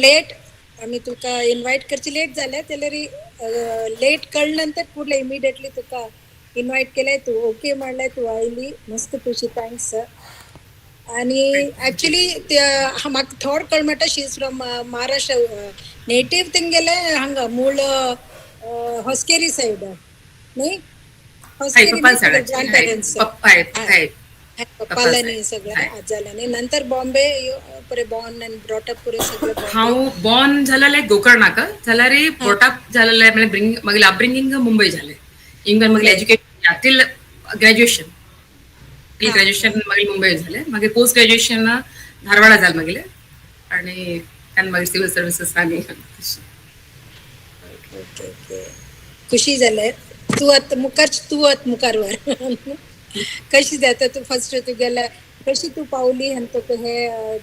Late आम्ही तुका invite करची late झाल्या तरी लेट कळल्यानंतर पुढे इमिडिएटली तुका इन्व्हाइट केलंय तू ओके म्हणलाय तू आयली मस्त तुझी थँक्स आणि ऍक्च्युली म्हाका थोड कळमटा she is from Maharashtra native thing गेले हांगा मूळ होस्केरी साईड न्ही होस्केरी ग्रँड पेरेंट्स पप्पालानी सगळं आजालानी नंतर बॉम्बे पुरे बॉर्न अँड ब्रॉटअप पुरे सगळं हांव बॉर्न जाला लायक गोकर्णाका जाल्यार ब्रॉटअप जाला मागीर मागीर अपब्रिंगींग मुंबय जालें इंगन मागीर एज्युकेशन टील ग्रॅज्युएशन मागीर मुंबय जालें मागीर पोस्ट ग्रॅज्युएशन धारवाडा जालें मागीर आनी मागीर सिव्हिल सर्विसेस आनी खुशी जाले तू आतां मुखार वर कशी जाता तू फर्स्ट तू गेला कशी तू पावली आनी तुका हे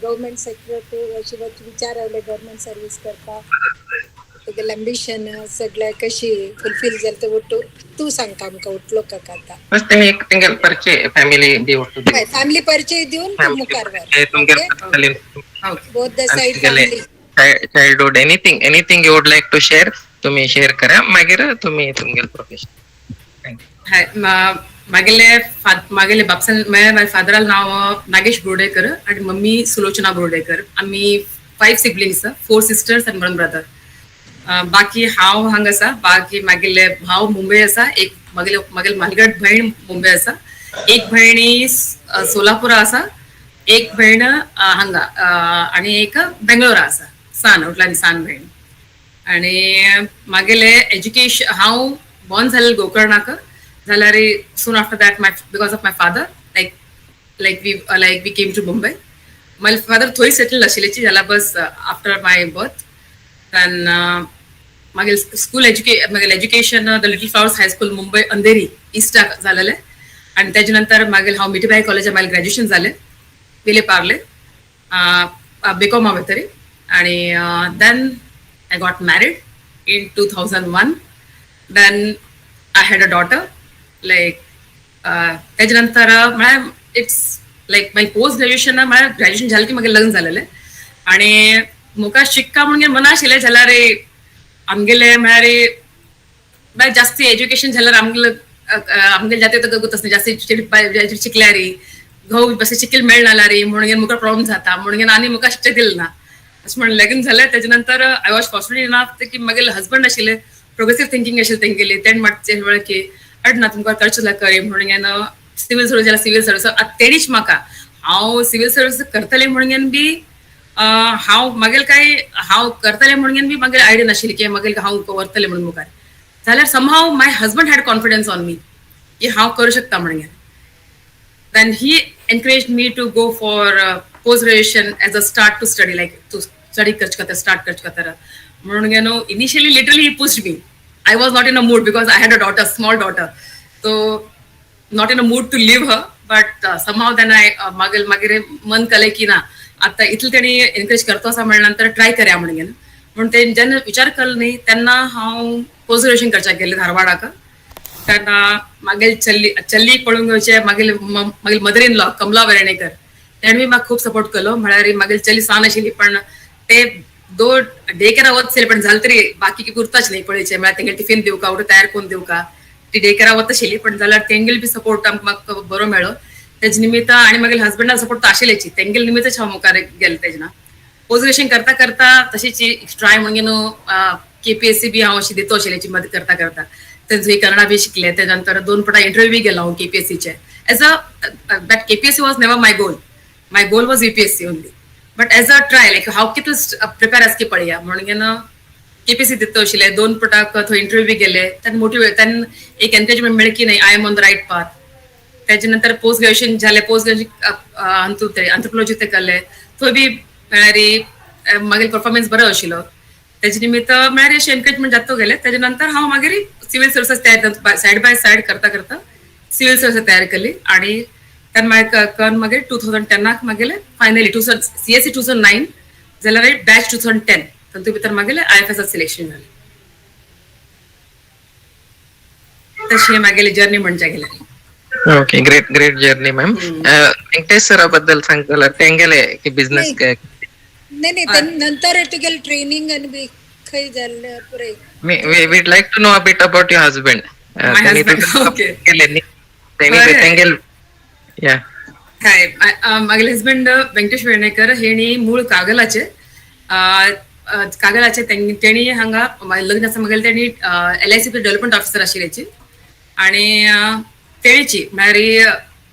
गव्हर्मेंट सेक्टर तू अशी विचार आयले गव्हर्मेंट सर्वीस करता तुगेलें एम्बिशन सगळें कशी फुलफील जालें तो तू सांगता आमकां उठलो काका आतां फर्स्ट एक तिंगेल परिचय फॅमिली परिचय दिवन तू मुखार वर both the side family childhood anything you would like to share तुम्ही शेअर करा मागीर तुम्ही तुमगेल प्रोफेशन मागेले बापसान माझ्या फादराल नाव नागेश बोर्डेकर आणि मम्मी सुलोचना बोर्डेकर आम्ही 5 सिबलिंग्स 4 सिस्टर्स आणि 1 ब्रदर बाकी हांव हांगा आसा बाकी मागेले भाव मुंबय आसा एक मागेल मालगड भयण मुंबय आसा एक भयणी सोलापुरा आसा एक भयण हांगा आणि एक बेंगळुरा आसा सान भयण आणि मागेले एज्युकेशन हांव बॉर्न जालें गोकर्णाक जाल्यार soon after that because of my father like we came to Mumbai my father थंय सेटल आशिल्लेची जाल्यार बस आफ्टर माय बर्थ then मागीर school education the little flowers high school Mumbai Andheri इस्टाक जालेलें आनी तेजे नंतर मागीर हांव मिठीबाई कॉलेजान मागीर ग्रॅज्युएशन जालें विले पार्ले बीकॉमा भितर आनी then I got married in 2001 then I had a daughter like तेजे नंतर म्हळ्यार it's like my post graduation म्हळ्यार ग्रॅज्युएशन जालें की मागीर लग्न जालेलें आनी मुखार शिकता म्हणून मना आशिल्लें जाल्यार आमगेलें म्हळ्यार जास्ती एज्युकेशन जाल्यार आमगेले जाते तसलें जास्ती शिकल्यार घोव बस चिकल मेळना जाल्यार म्हणून मुखार प्रॉब्लम जाता म्हणून आनी मुखार शिकचें दिलें ना अशें म्हणून लग्न जालें तेजे नंतर आय वॉज फॉर्च्युनेट इनफ की मागेले हजबंड आशिल्ले प्रोग्रेसिव्ह थिंकींग आशिल्लें तेंगेली तेणे मातशें म्हळ्यार की ना तुमकां करचें करी म्हणून सिव्हिल सर्वीस जाल्यार सिव्हिल सर्वीस तेणीच म्हाका हांव सिव्हिल सर्वीस करतलें म्हणून बी हांव मागेल काय हांव करतलें म्हणून बी मागीर आयडिया नाशिल्ली की मागीर हांव व्हरतलें म्हणून मुखार जाल्यार somehow my husband had confidence on me की हांव करूं शकता म्हणून then he encourage me to go for post graduation as a start to study like to study करचे खातीर स्टार्ट करचे खातीर म्हणून initially literally he pushed me I was not in a mood because I had a daughter, small daughter. So not in a mood to leave her, but somehow then I मागीर मन केलें की ना आता इतलें तेणी एनकरेज करता आसा म्हणल्यार ट्राय करया म्हणून ते जेन्ना विचार केलो न्ही तेन्ना हांव पोस्ट ग्रॅज्युएशन करच्याक गेलें धारवाडाक तेन्ना मागीर चल्ली पळोवंक घेवचें मागीर mother in law Kamala Vernekar तेणे बी म्हाका खूब सपोर्ट केलो म्हळ्यार मागीर चली सान आशिल्ली पण ते डे केरा वचले पण जालें तरी बाकी उरताच न्ही पळयचे म्हळ्यार तेंगे टिफीन दिवका उठे तयार करून दिवका ती डे केरा वता आशिल्ली पण जाल्यार तेंगेल बी सपोर्ट म्हाका बरो मेळ्ळो तेजे निमित्त आनी मागीर हजबंडा सपोर्ट आशिल्लेची तेंगेल निमित्तच हांव मुखार गेलें तेजेना पोस्ट ग्रॅज्युएशन करता करता तशीच ट्राय म्हणून KPSC बी हांव अशी दितो आशिल्लेची मदत करता थंय कन्नडा बी शिकले तेजे नंतर 2 पटा इंटरव्यू बी गेलो हांव KPSCचे as a that KPSC was never my goal was UPSC only but as a try like हांव कितले प्रिपेर आसकी पळया म्हणून KPSC दितो आशिल्ले 2 पटाक थंय इंटरव्यू बी गेले तेन्ना एक एनकरेजमेंट मेळ्ळी की नाही I am on the right path तेजे नंतर पोस्ट ग्रॅज्युएशन जालें पोस्ट ग्रॅज्युएशन एंथ्रोपोलॉजी ते केलें थंय बी म्हळ्यार मागीर परफॉर्मन्स बरो आशिल्लो तेजे निमित्त म्हळ्यार अशें एनकरेजमेंट जाता गेलें तेजे नंतर हांव मागीर सिव्हिल सर्विसेस तयार सायड बाय सायड करता सिव्हिल सर्विसेस तयार केली आनी तेन्ना मागीर 2010 मागेले फायनली CSE 2009 जाल्यार बॅच 2010 तातूंत भितर मागेले IFS सिलेक्शन जालें तशी मागेली जर्नी म्हणचे गेले okay great journey ma'am Venkatesh सरा बद्दल सांगतला तेंगेले की बिझनेस नाही त्यांनी नंतर तुगेल ट्रेनिंग आणि बी खंय जाल्ले पुरे. We'd like to know a bit about your husband. My husband, okay. Yeah. हाय माझे हस्बंड व्यंकटेश वेर्णेकर हे मूळ कागलाचे त्यांनी हांगा लग्न आसा म्हगेलें त्यांनी LIC डेव्हलपमेंट ऑफिसर आशिल्ल्याची आणि तेणीची म्हळ्यार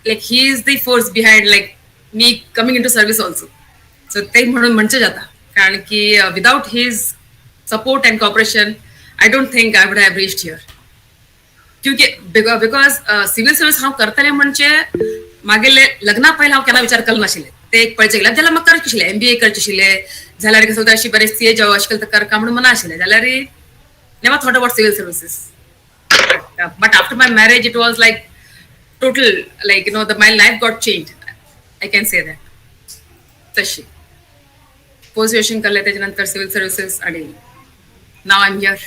like he is the force behind like me coming in to service also. So ते म्हणून म्हणचे जाता कारण की without his support and cooperation I don't think I would have reached here. क्योंकि बिकॉज सिव्हिल सर्विस हांव करतलें म्हणजे मागेले लग्ना पयलीं हांव केन्ना विचार केलो नाशिल्लें. ते एक पळयचें गेल्यार जाल्यार म्हाका करचें आशिल्लें MBA करचें आशिल्लें जाल्यार कसो अशी बरें CA जावं अशें केलें करता म्हणून मना आशिल्लें जाल्यार never thought about civil services. But after my marriage it was like total like you know my life got change. I can say that. तशी पोस्ट ग्रॅज्युएशन केलें त्याच्यानंतर सिव्हिल सर्विसीस आणि now I am here.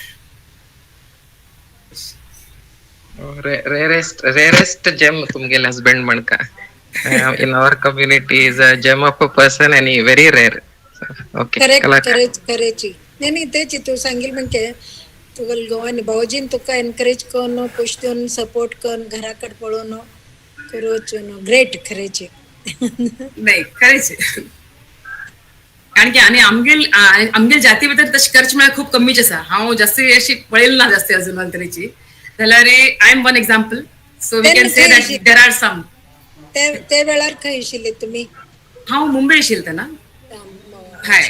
Rarest gem तुमगेले husband म्हणका. In our community is a gem of a person and he very rare. Okay. करेची नाही तेची तू सांगील म्हणजे तुगेल गोवानी भाऊजीन तुका encourage करून पुश दिवन सपोर्ट करून घराकडे पळोवन करूच ग्रेट खरेची. नाही खरेच कारण की आणि आमगेल जाती भितर तशी करची म्हळ्यार खूप कमीच आसा. हांव जास्ती अशी पळयली ना जास्ती अजून तरेची जाल्यार I am one example. So we can say that there are some. ते वेळार खंय आशिल्ले तुमी? हांव मुंबय आशिल्लें तेन्ना. हाय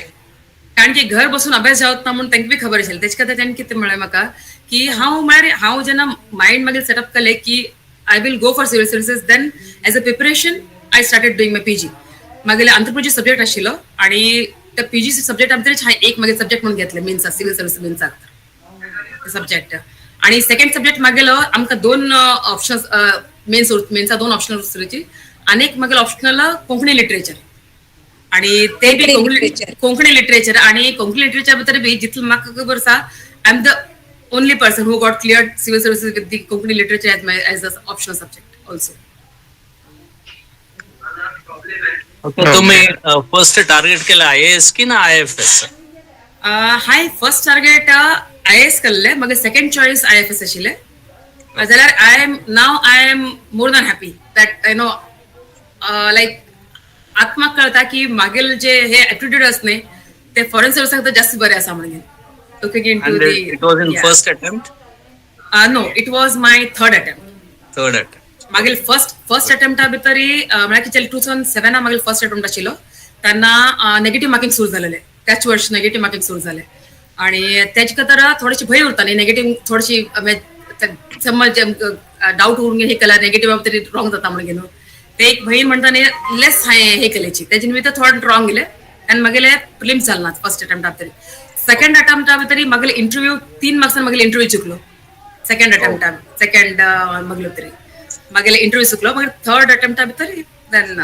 कारण की घर बसून अभ्यास जावत ना म्हणून तांकां बी खबर आशिल्लें. तेचे खातीर तांणी कितें म्हळें म्हाका की हांव जेन्ना मायंड मागीर सेटअप केलें की I will go for civil services then as a preparation I started doing my PG. मागेले आंथ्रोपॉलॉजी सब्जेक्ट आशिल्लो आणि त्या PG सब्जेक्टा भितरच हांवें एक मागीर सब्जेक्ट म्हणून घेतले मेन्सा सिव्हिल सर्विस मेन्साक सब्जेक्ट. आणि सेकंड सब्जेक्ट मागेलो आमकां दोन ऑप्शन्स मेन्सा दोन ऑप्शनल उरची. आनीक मागेलो ऑप्शनल कोंकणी लिटरेचर आणि ते बी कोंकणी लिटरेचर आणि कोंकणी लिटरेचर भितर बी जितलें म्हाका खबर आसा I am the only person who got clear civil services with the Konkani literature as a optional subject also. तुम्ही फर्स्ट टार्गेट केलं IAS की ना IFS? हाय फर्स्ट टार्गेट IAS केल्लें मागीर सेकंड चॉयस IFS आशिल्लें. जाल्यार I am more than happy that you know like आत्माक कळटा की मागील जे हे एप्टिट्यूड असणे ते फॉरेन सर्विसाक जास्त बरे आसा म्हणून. It was in first attempt? No, it was my third attempt. मागील फर्स्ट अटेम्प्टा भितरी म्हळ्यार की 2007 मागील फर्स्ट अटेम्प्ट आशिल्लो तेन्ना नेगेटिव्ह मार्किंग सुरू जालेलें. त्याच वर्षी नेगेटिव्ह मार्किंग सुरू जालें आणि तेजे खातीर थोडीशी भंय उरताली नेगेटिव्ह थोडीशी समज डाऊट उरून हे केल्यार नेगेटिव्ह तरी रॉंग जाता म्हणून घेवन ते एक भंय म्हणटाने लेस हांवें हे केलेची तेजे निमित्त थोडं रॉंग गेले आनी मागेले प्रिलिम्स जालना फर्स्ट अटेम्प्टा भितरी. सेकंड अटेम्प्टा भितरी मागेले इंटरव्यू 3 मार्क्सान मागेले इंटरव्यू चुकलो. सेकंड मागलो तरी मागेले इंटरव्यू चुकलो मागीर थर्ड अटेम्प्टा भितरी देन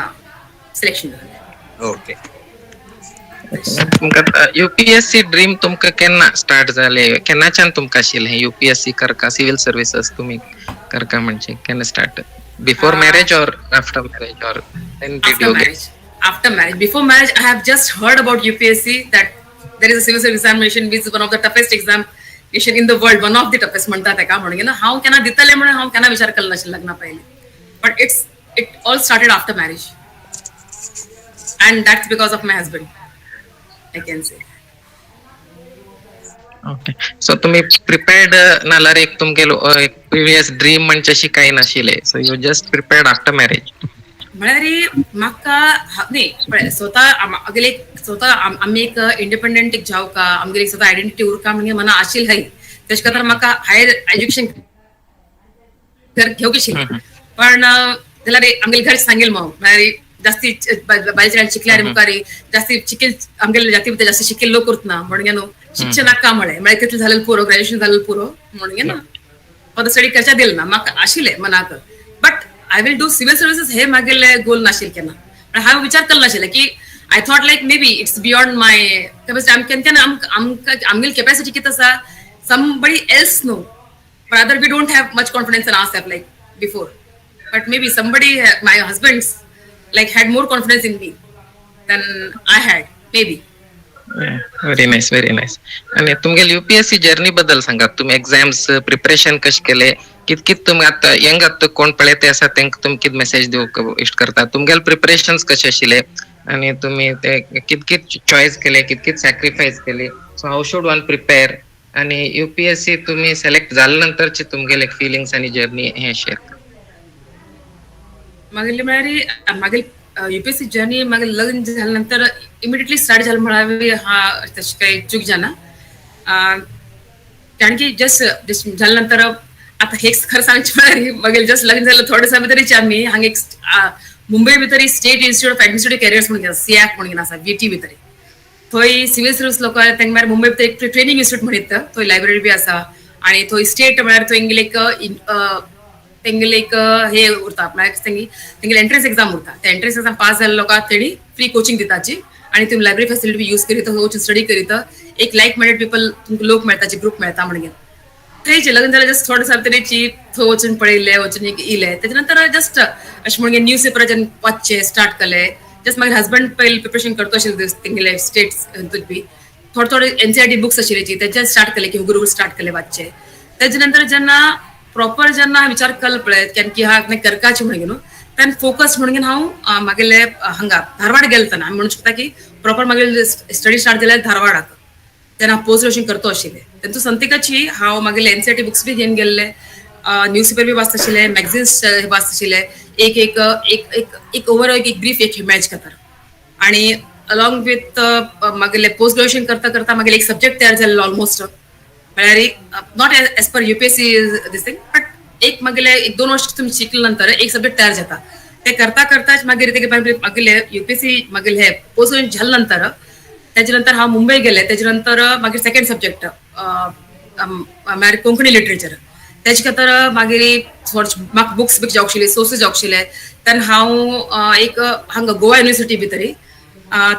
सिलेक्शन जालें. ओके. तुमकां UPSC ड्रीम तुमकां केन्ना स्टार्ट जालें? केन्नाच्यान तुमकां आशिल्लें UPSC करका सिव्हिल सर्विसेस तुमी करका म्हणजे केन्ना start? Before marriage or after marriage or then did you get? After marriage. Before marriage, I have just heard about UPSC that there is a civil service examination which is one of the toughest examination in the world. One of the toughest म्हणतात एका म्हणून हांव केन्ना दितलें म्हणून हांव केन्ना विचार केलो नाशिल्लो लग्ना पयलीं. But it all started after marriage. And that's because of my husband, I can say. Okay. So तुम्ही प्रिपेर्ड नाल्यार एक तुमगेलो प्रिवियस ड्रीम म्हणजे अशी काही नाशिल्ले so you just prepared after marriage? म्हळ्यार म्हाका न्ही स्वता आमी एक इंडिपेंडंट एक जावका आमगेली स्वता आयडेंटिटी उरका म्हणजे मना आशिल्ली हाय तेज खातीर म्हाका हायर एज्युकेशन घेवंक आशिल्लें पण जाल्यार आमगेले घर सांगेल म्हळ्यार जास्ती बायले शिकल्यार मुखारी जास्ती शिकेल आमगेले जाती भितर जास्ती शिकेल लोक उरतना म्हणून न्हू शिक्षण नाका म्हळें म्हळ्यार तितलें जालें पुरो ग्रॅज्युएशन जालें पुरो म्हणून ना फर्दर स्टडी करच्या दिल ना म्हाका आशिल्लें मनाक. But I will do civil services हे मागेले गोल नाशिल्लें केन्ना. हांवें विचार केलो नाशिल्लें की I thought like maybe it's beyond my capacity. आमगेली कॅपेसिटी कितें आसा somebody else no rather we don't have much confidence in ourself like before. But maybe somebody my husband like had more confidence in me than I had maybe. Very nice, very nice. आणि तुमगे UPSC journey बद्दल सांगा. तुम्ही exams preparation कशे केले, कित तुम्ही आता यंग आत कोण पळयते असा त्यांक तुम्ही कित मेसेज दिवक इष्ट करता, तुमगेल प्रिपरेशन्स कशे आशिल्ले आणि तुम्ही ते कित चॉईस केले, कित सॅक्रिफाईस केले, so how should one prepare, आणि युपीएससी तुम्ही सिलेक्ट झाल्यानंतरचे तुमगेल एक फिलिंग्स आणि जर्नी हे शेअर. मागील म्हळ्यारी मागील युपीएससी जर्नी मागील लग्न झाल्यानंतर इमिडिएटली स्टार्ट झालं म्हणावी हा तशी काही चूक जाना. कारण की जस्ट झाल्यानंतर आता हेच खरं सांगचे म्हळ्यारी मागील जस्ट लग्न झालं थोडंसं भितरीच आम्ही हांगा एक मुंबई भितरी state institute of administrative carriers म्हणून सियाक म्हणून आसा VT भितरी. थंय सिव्हिल सर्व्हिस लोक तेंगे म्हळ्यार मुंबई भितर एक ट्रेनिंग इन्स्टिट्यूट म्हणित, थंय लायब्ररी बी आसा आणि थंय स्टेट म्हळ्यार तेंगेले एक हे उरता तेंगेले एंट्रन्स एक्झाम उरता. त्या एंट्रन्स एक्झाम पास झाले लोकांक तेणी फ्री कोचिंग दिताची आणि तुम्ही लायब्ररी फॅसिलिटी यूज करीत वचून स्टडी करीत एक लायक माइंडेड पीपल तुमकां लोक मेळटाचे ग्रुप मेळटा म्हणून थंयचे लग्न जाल्यार जस्ट थोडें तरेची थंय वचून पळयले वचून इले. तेजे नंतर जस्ट अशें म्हणून न्यूज पेपराचेर वाचचे स्टार्ट केले. जस्ट मागीर हजबंड पयलीं प्रिपरेशन करता आशिल्ले तेंगेले स्टेट्स बी थोडे NCERT बुक्स आशिल्ले तेचे स्टार्ट केले की गुरू स्टार्ट केले वाचचे. तेजे नंतर जेन्ना प्रॉपर जेन्ना विचार केलो पळयत कारण की हा करपाचें म्हणून तेन्ना फोकस म्हणून हांव मागेले हांगा धारवाड गेलो तेन्ना म्हणूं शकता की प्रॉपर मागीर स्टडी स्टार्ट केल्यार धारवाडाक तेन्ना पोस्ट ग्रॅज्युएशन करता आशिल्लें. तेंचो संतिकाची हांव मागेले NCERT बुक्स बी घेवन गेल्ले, न्यूज पेपर बी वाचता आशिल्ले, मॅगझिन्स वाचता आशिल्ले, एक ओवरऑल एक ब्रीफ एक इमेज करता. आणि अलॉंग विथ मागेले पोस्ट ग्रॅज्युएशन करता करता मागेले एक सब्जेक्ट तयार जाल्लो ऑलमोस्ट म्हळ्यार not as per UPSC this thing but एक मागेले 1-2 वर्ष तुम्ही शिकल्या नंतर एक सब्जेक्ट तयार जाता. ते करता करताच मागीर मागेले UPSC मागेले हे पोस्ट ग्रॅज्युएशन झाल्या नंतर तेजे नंतर हांव मुंबय गेले. तेजे नंतर मागीर सेकंड सब्जेक्ट म्हळ्यार कोंकणी लिटरेचर तेजे खातीर मागीर म्हाका बुक्स बी जावंक आशिल्ले, सोर्सीस जावंक आशिल्ले. तेन्ना हांव एक हांगा गोवा युनिवर्सिटी भितरी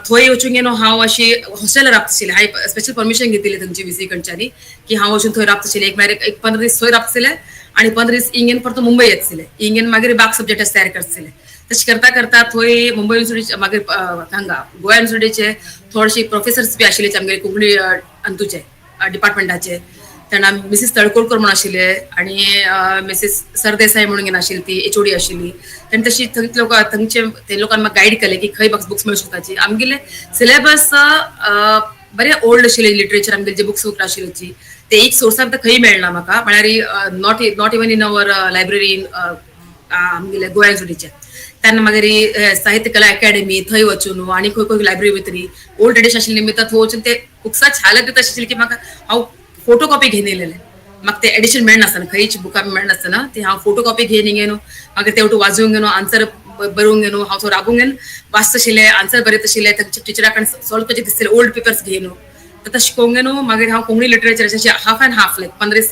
थंय वचून गेलो हांव अशी हॉस्टेलार रावता आशिल्लें. हांवें स्पेशल परमिशन घेतिल्ली थंयची VC कडच्यानी की हांव वचून थंय रावता आशिल्लें. एक 15 दीस थंय रावता आशिल्लें आणि 15 दीस इंगेन परत मुंबय येता आशिल्लें. इंगेन मागीर बाकी सब्जेक्ट तयार करता आशिल्लें. तशें करता करता थंय मुंबय युनिवर्सिटी मागीर हांगा गोवा युनिवर्सिटीचे थोडेशे प्रोफेसर्स बी आशिल्ले आमगे कोंकणी अंतूचे डिपार्टमेंटाचे. तेन्ना मिसीस तळकोळकर म्हणून आशिल्ले आणि मिसीस सरदेसाय म्हणून आशिल्ली ती HOD आशिल्ली. तेन्ना तशी थंयचे ते लोकांनी म्हाका गायड केले की खंय म्हाका बुक्स मेळूं शकताची. आमगेले सिलेबस बरें ओल्ड आशिल्ले लिटरेचर आमगेले जे बुक्स आशिल्ली ते एक सोर्सार खंय मेळना म्हाका म्हळ्यार not even in our library आमगेले गोवा युनिवर्सिटीचे. तेन्ना मागीर साहित्य कला अकॅडमी थंय वचून आनी खंय खंय लायब्ररी भितरी ओल्ड ट्रेडिशन आशिल्ली निमित्त थंय वचून ते बुक्साची हालत येता आशिल्ली की म्हाका हांव फोटो कॉपी घेवन येयलेले. म्हाका ते एडिशन मेळनासतना खंयची बुकां मेळनासतना ती हांव फोटो कॉपी घेवन गेलो. मागीर ते वाजूंक गेलो, आन्सर बरोवंक गेलो. हांव थंय राबूंक गेलो, वाचता आशिल्लें, आन्सर बरयता आशिल्लें. तांच्या टिचराकडे सॉल्व करचे दिसताले ओल्ड पेपर्स घेवन तर तशें करूंक गेलो. मागीर हांव Konkani literature half and half like 15 दीस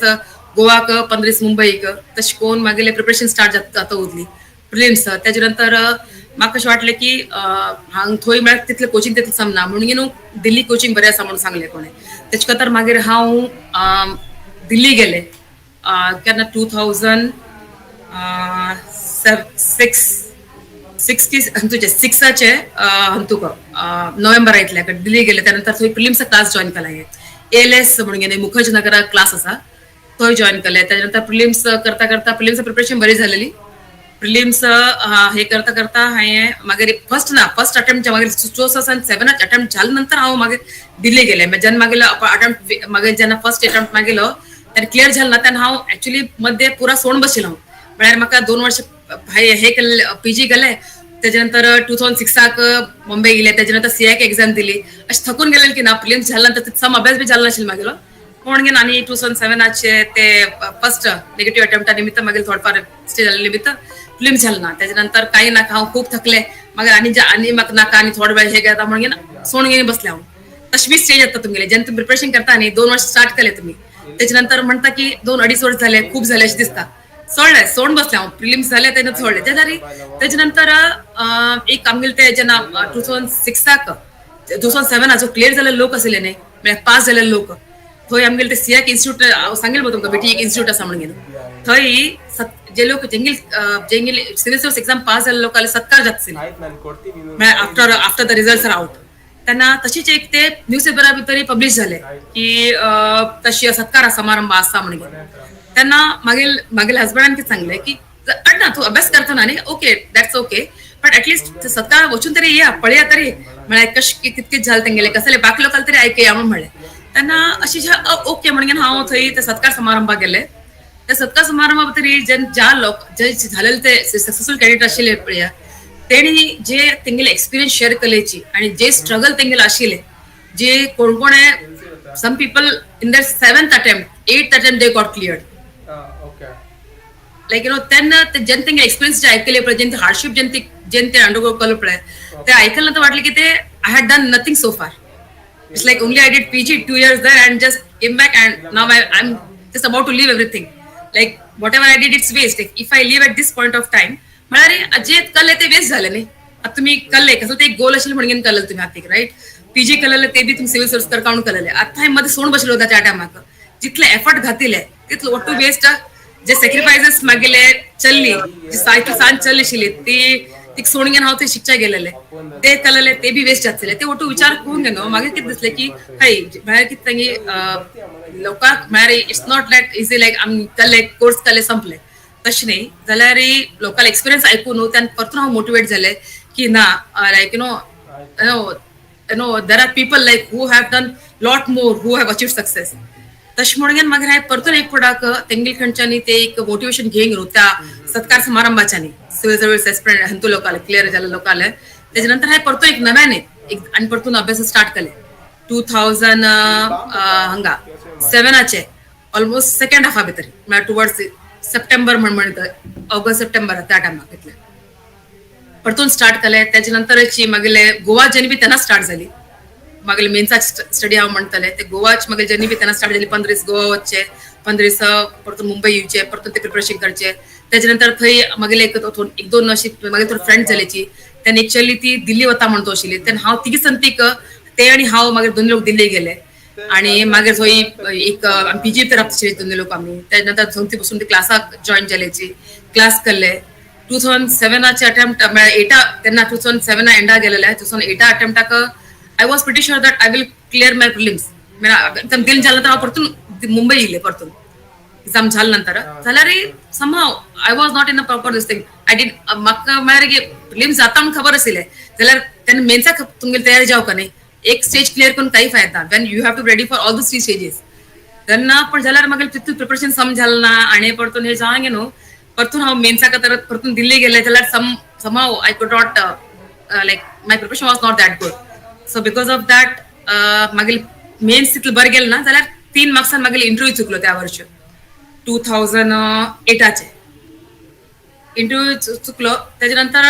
गोवाक 15 दीस मुंबईक तशें करून मागीर प्रिपरेशन स्टार्ट जाता उरली प्रिलिम्स. तेजे नंतर म्हाका अशें वाटलें की हांगा थंय म्हळ्यार तितलें कोचिंग तितलें समना म्हणून न्हू दिल्ली कोचिंग बरें आसा म्हणून सांगलें कोणें. तेजे खातीर मागीर हांव दिल्ली गेलें केन्ना 2006 नोव्हेंबर आयतले दिल्ली गेले. त्यानंतर थंय प्रिलिम्स क्लास जॉइन केला. ALS म्हणून मुखर्जी नगरात क्लास आसा थंय जॉइन केले. त्यानंतर प्रिलिम्स करता करता प्रिलिम्स प्रिपरेशन बरी झालेली. प्रिलिम्स हे करता करता हांवें मागीर फर्स्ट अटेम्प्ट मागीर 2007 अटेम्प्ट जाले नंतर हांव मागीर दिल्ली गेलें. जेन्ना मागीर अटेम्प्ट मागीर जेन्ना फर्स्ट अटेम्प्ट मागेलो तेन्ना क्लियर जालें ना तेन्ना हांव एक्चुअली मध्ये पुरा सोडून बशिल्लो. म्हळ्यार म्हाका 2 वर्ष हे केलें PG केलें. तेजे नंतर 2006 मुंबय गेले. तेजे नंतर CIAC एक्झाम दिली. अशें थकून गेलें की ना प्रिलिम्स झाल्या नंतर सम अभ्यास बी जालो नाशिल्लो मागेलो. पूण घेवन आनी 2007 ते फर्स्ट नेगेटिव्ह अटेम्प्टा निमित्त मागीर थोडफार स्टे जाल्ले निमित्त प्रिलिम्स झालं ना. तेजे नंतर काही नाका हांव खूब थकलें. मागीर आनी म्हाका नाका आनी थोडे वेळ हे घेता म्हणून सोडून घेवन बसलें हांव. तशी बी स्टेज येता तुमगेले जेन्ना तुम्ही प्रिपरेशन करता न्ही 2 वर्ष स्टार्ट केले तुम्ही तेजे नंतर म्हणटा की 2-2.5 वर्ष झाले खूप झाले अशें दिसता. सोडून बसले हांव. प्रिलिम्स जाले तेन्ना सोडले. तेजे नंतर एक आमगेले ते जेन्ना 2007 जो क्लियर जाल्ले लोक आशिल्ले न्ही म्हळ्यार पास जाल्ले लोक थंय आमगेले ते CIAC इन्स्टिट्यूट हांव सांगिल्लें तुमकां बेटी एक इन्स्टिट्यूट आसा म्हणून थंय जे लोक जेंगेले सिव्हिल सर्व्हिस एक्झाम पास जाल्ले लोकांले सत्कार जाता आशिल्ले म्हळ्यार after the results are out. त्यांना तशीच एक ते न्यूजपेपरा भितर पब्लिश झाले की तशी सत्कार समारंभ आसा म्हणून त्यांना मागील हजबंडान कितें सांगले की ना तू अभ्यास करतना न्ही okay that's okay but at least सत्कार वचून तरी या पळया तरी म्हळ्यार कशें कितकेच झाले तेंगेले कसले बाकी लोकांना तरी ऐकया म्हणून म्हणलें त्यांना अशी ओके म्हणून हांव थंय ते सत्कार समारंभाक गेले त्या सत्कार समारंभा भितर ज्या लोक जे झालेले ते सक्सेसफुल कॅन्डिडेट आशिल्ले पळया तेणी जे तेंगेले एक्सपिरियन्स शेअर केलेची आणि जे स्ट्रगल तेंगेले आशिल्ले जे कोण कोणे some people in that 7th attempt 8th attempt they got cleared like त्यांना जेन तेंगे एक्सपिरियन्स जे ऐकले पळय जेन हार्डशिप जेन ते अंडरगो केलं पळय ते ऐकलं तर वाटलं की ते I had done nothing so far it's like only I did PG 2 years there and just came back and now I'm just about to leave everything like whatever I did it's waste like if I leave at this point of time म्हळ्यार जे कल्ले ते waste झाले न्ही आता तुम्ही कल्ले कसं ते एक गोल असेल म्हणून कळलं तुम्ही आताक राईट PG केलेले ते बी तुम्ही सिव्हिल सर्व्हिस करकावून केलेले आता हे मध्ये सोड बसलो होता त्या टायमाक जितले एफर्ट घातिले तितलं वॉट टू वेस्ट जे सॅक्रिफायसेस मागेले चल्ली जी सांज चल्ली आशिल्ली ती सोडून हांव ते शिकच्या गेलेले ते केलेले ते बी वेस्ट जातले ते वॉट विचार करून घेनो मागीर कितें दिसलें की हय म्हळ्यार कितें तेंगे लोकांक म्हळ्यार इट्स नॉट लायक इजी लायक आमी केले कोर्स केले संपले तशें न्ही जाल्यार लोकल एक्सपिरियन्स आयकून त्यान परतून हांव मोटिवेट झाले की ना लायक you no there are people like who have done lot more who have achieved success तशें म्हणून मागीर हांवें परतून एक फुडाक तेंगेल खंयच्यानी ते एक मोटिवेशन घेवन न्हू त्या सत्कार समारंभाच्यानी सिव्हिल सर्व्हिस एस्पिरंट हंतू लोकाले क्लियर जाले लोकाले तेजे नंतर हांवें परतून एक नव्याने आनी परतून अभ्यास स्टार्ट केले 2000 हांगा 7चे ऑलमोस्ट सेकंड हाफा भितर म्हळ्यार टुवर्ड्स सप्टेंबर म्हणटा ऑगस्ट सप्टेंबर त्या टायमाक इतले परतून स्टार्ट केले त्याच्या नंतरची मागीर गोवा जर्नी बी तेन्ना स्टार्ट जाली मागीर मेन्सा स्टडी हांव म्हणटले ते गोवाची मागीर जर्नी बी तेन्ना स्टार्ट जाली 15 दीस गोवा वचचे 15 दीस परतून मुंबई येवचे परतून ते प्रिपरेशन करचे त्याच्या नंतर थंय मागीर एक दोन अशी मागीर थोडी फ्रेंड जाल्याची त्याने एक्चुअली ती दिल्ली वता म्हणतो आशिल्ली तेन्ना हांव तिगी संतीक ते आनी हांव मागीर दोन लोक दिल्ली गेले आणि मागीर थंय एक PG तर आशिल्ले दोन लोक आमी त्याच्या नंतर थंय बसून ती क्लासाक जॉईन जाल्याची क्लास केल्ले 2007चे अटेम्प्ट म्हळ्यार 8 तेन्ना 2007 एंडा गेलेले 2008 अटेम्प्टाक I was pretty sure that I will clear my prelims एकदम दिल जालें तर हांव परतून मुंबई येयले परतून एग्जाम झाले नंतर जाल्यार somehow I was not in a proper this thing I did म्हाका म्हळ्यार प्रिलिम्स जाता म्हणून खबर आशिल्लें जाल्यार तेन्ना मेन्साक तुमगेली तयारी जावं न्ही एक स्टेज क्लियर करून काही फायदा when you have to ready for all the 3 stages तेन्ना पण जाल्यार मागीर तितून प्रिपरेशन सम जालें ना आनी परतून हे जावं गे न्हू परतून हांव मेन्साक तर परतून दिल्ली गेले जाल्यार somehow I could not like my preparation was not that good so because of that मागीर मेन्स तितलें बरें गेलें ना जाल्यार 3 मार्क्सान मागीर इंटरव्यू चुकलो त्या वर्षी 2008चे इंटरव्यू चुकलो त्याच्या नंतर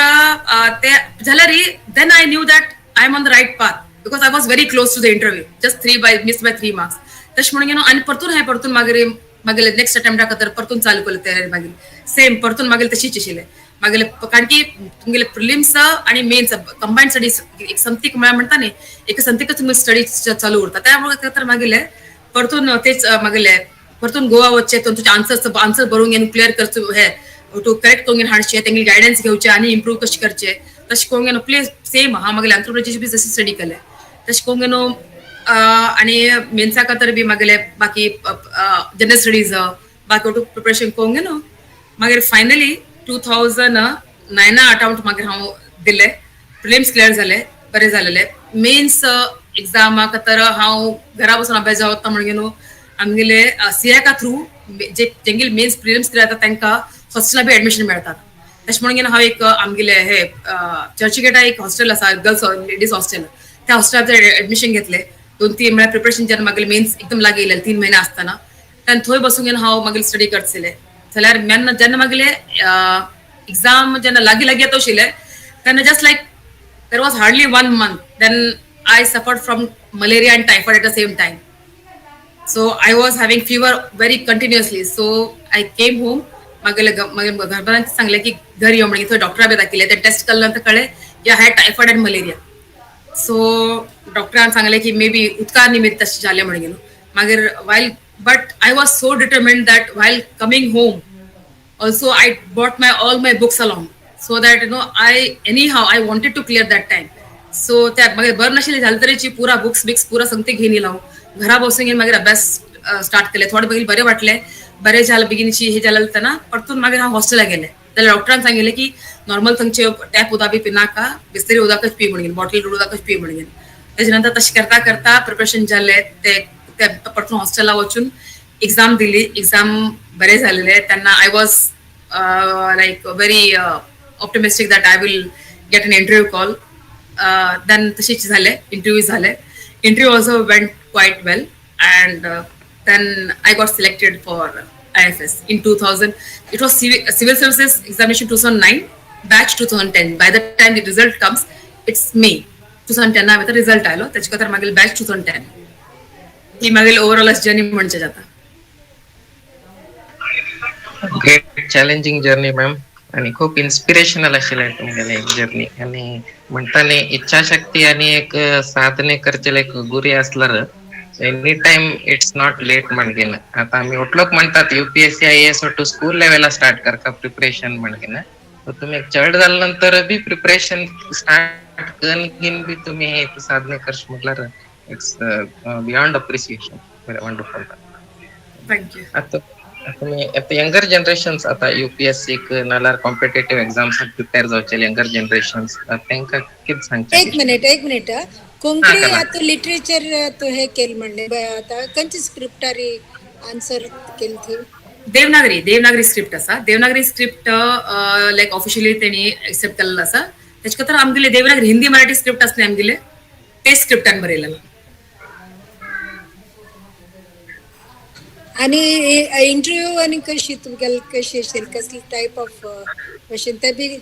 ते जाल्यार then I knew that I am on the right path because I was very close to the interview just missed by 3 marks तशें म्हणून आनी परतून मागीर नेक्स्ट अटेम्प्टा खातीर परतून चालू केलें तयारी मागीर सेम परतून मागीर तशीच आशिल्लें मागीर कारण की तुमगेले प्रिलिम्स आणि मेन्स कंबायन्ड स्टडीज एक संतीक म्हणटा न्ही एक संतीकच तुमगे स्टडी चालू उरता त्यामुळे तर मागीर परतून तेच मागीर परतून गोवा वचचे तुमचे आन्सर बरोवन घेवन क्लियर करचे हे टू करेक्ट करून घेवन हाडचे तेंगे गायडन्स घेवचे आनी इम्प्रूव कशें करचे तशें करून घेवन प्ले सेम हांव मागीर एंथ्रोपोलॉजीची बी जशी स्टडी केलें तशें करून घेवन आनी मेन्सा खातीर बी मागीर बाकी जनरल स्टडीज बाकी प्रिपरेशन करून घेवन मागीर फायनली 2009 अटेम्प्ट मागीर हांव दिले प्रिलिम्स क्लियर जाले बरें जालेले मेन्स एग्जामाक तर हांव घरा बसून अभ्यास जावता म्हणून आमगेले सियाका थ्रू जेंगेले मेन्स प्रिलिम्स क्लियर जाता तांकां हॉस्टेला बी एडमिशन मेळटात तशें म्हणून हांव एक आमगेले हे चर्चगेटा एक हॉस्टेल आसा गर्ल्स लेडीज हॉस्टेल त्या हॉस्टेलाचेर एडमिशन घेतले 2-3 म्हळ्यार प्रिपरेशन जेन्ना मागीर मेन्स एकदम लागीं येयलें 3 म्हयने आसतना तेन्ना थंय बसून घेवन हांव मागीर स्टडी करतले जाल्यार जेन्ना मागीर एग्जाम जेन्ना लागीं येता आशिल्लें तेन्ना just like there was hardly 1 month then I suffered from malaria and typhoid at the same time so I was having fever very continuously so I came home मागीर घरभरांनी सांगलें की घर यो म्हणून थंय डॉक्टरा बी दाखयले ते टेस्ट केले नंतर कळ्ळें की I had typhoid and malaria so डॉक्टरान सांगलें की मे बी उदका निमित्त तशें जालें म्हणून मागीर वायल but I was so determined that while coming home, also I brought all my books along so that I wanted to clear that time. So त्या मागीर बरें नाशिल्लें जाल्यार तरेची पुरा बुक्स बिक्स पुरा संगती घेवन येयलो हांव घरा बसून घेवन मागीर अभ्यास स्टार्ट केले थोडे बेगीन बरें वाटलें बरें जालें बेगीनची हे जालें तेन्ना परतून मागीर हांव हॉस्टेलाक गेलें जाल्यार डॉक्टरान सांगिल्लें की नॉर्मल थंयचे टॅप उदक बी पिनाका बिस्लेरी उदकच पी म्हणून बॉटल उदकच पी म्हणून तेजे नंतर तशें करता करता प्रिपरेशन जालें ते परतून हॉस्टेला वचून एग्जाम दिली एग्जाम बरें जालेलें तेन्ना I was like very optimistic that I will get an interview call then तशीच झाले इंटरव्यू झाले interview also went quite well and then I got selected for IFS in 2000. It was civil services examination 2009, batch 2010. By the time the result comes, it's May 2010. Now with the result आलो त्याच्या खातर मागील batch 2010. ही मागील overall journey म्हणजे जाता. Great challenging journey ma'am आणि खूप inspirational आशिल्लें तुमगेलें जर्नी आणि म्हणटाले इच्छाशक्ती आणि एक साधने करचेल एक गुरी असल्यार any time it's not late म्हणगेन आता आम्ही उठलोक म्हणतात युपीएससी IAS टू स्कूल लेवला स्टार्ट करता प्रिपरेशन म्हणगेन तुम्ही चड जाल्या नंतर बी प्रिपरेशन स्टार्ट करून बी तुम्ही हे साधने करश म्हटल्यार it's beyond appreciation very wonderful thank you आता तुम्ही आता यंगर जनरेशन्स आता UPSC नाल्यार कॉम्पिटेटिव्ह एग्जाम्स प्रिपेअर जावचे यंगर जनरेशन्स तांकां कितें सांगचे एक मिनिट कोंकणी आता लिटरेचर तो हे केल म्हणले आता खंयची स्क्रिप्टारी आन्सर केली थी देवनागरी स्क्रिप्ट आसा देवनागरी स्क्रिप्ट लायक ऑफिशियली तेणी एक्सेप्ट केल्लो आसा तेजे खातीर आमगेले देवनागरी हिंदी मराठी स्क्रिप्ट आसले आमगेले ते स्क्रिप्टान बरयलेलो आणि इंटरव्यू आणि कशी तुमगेल कशी असेल कसली टाइप ऑफ क्वेश्चन ते बी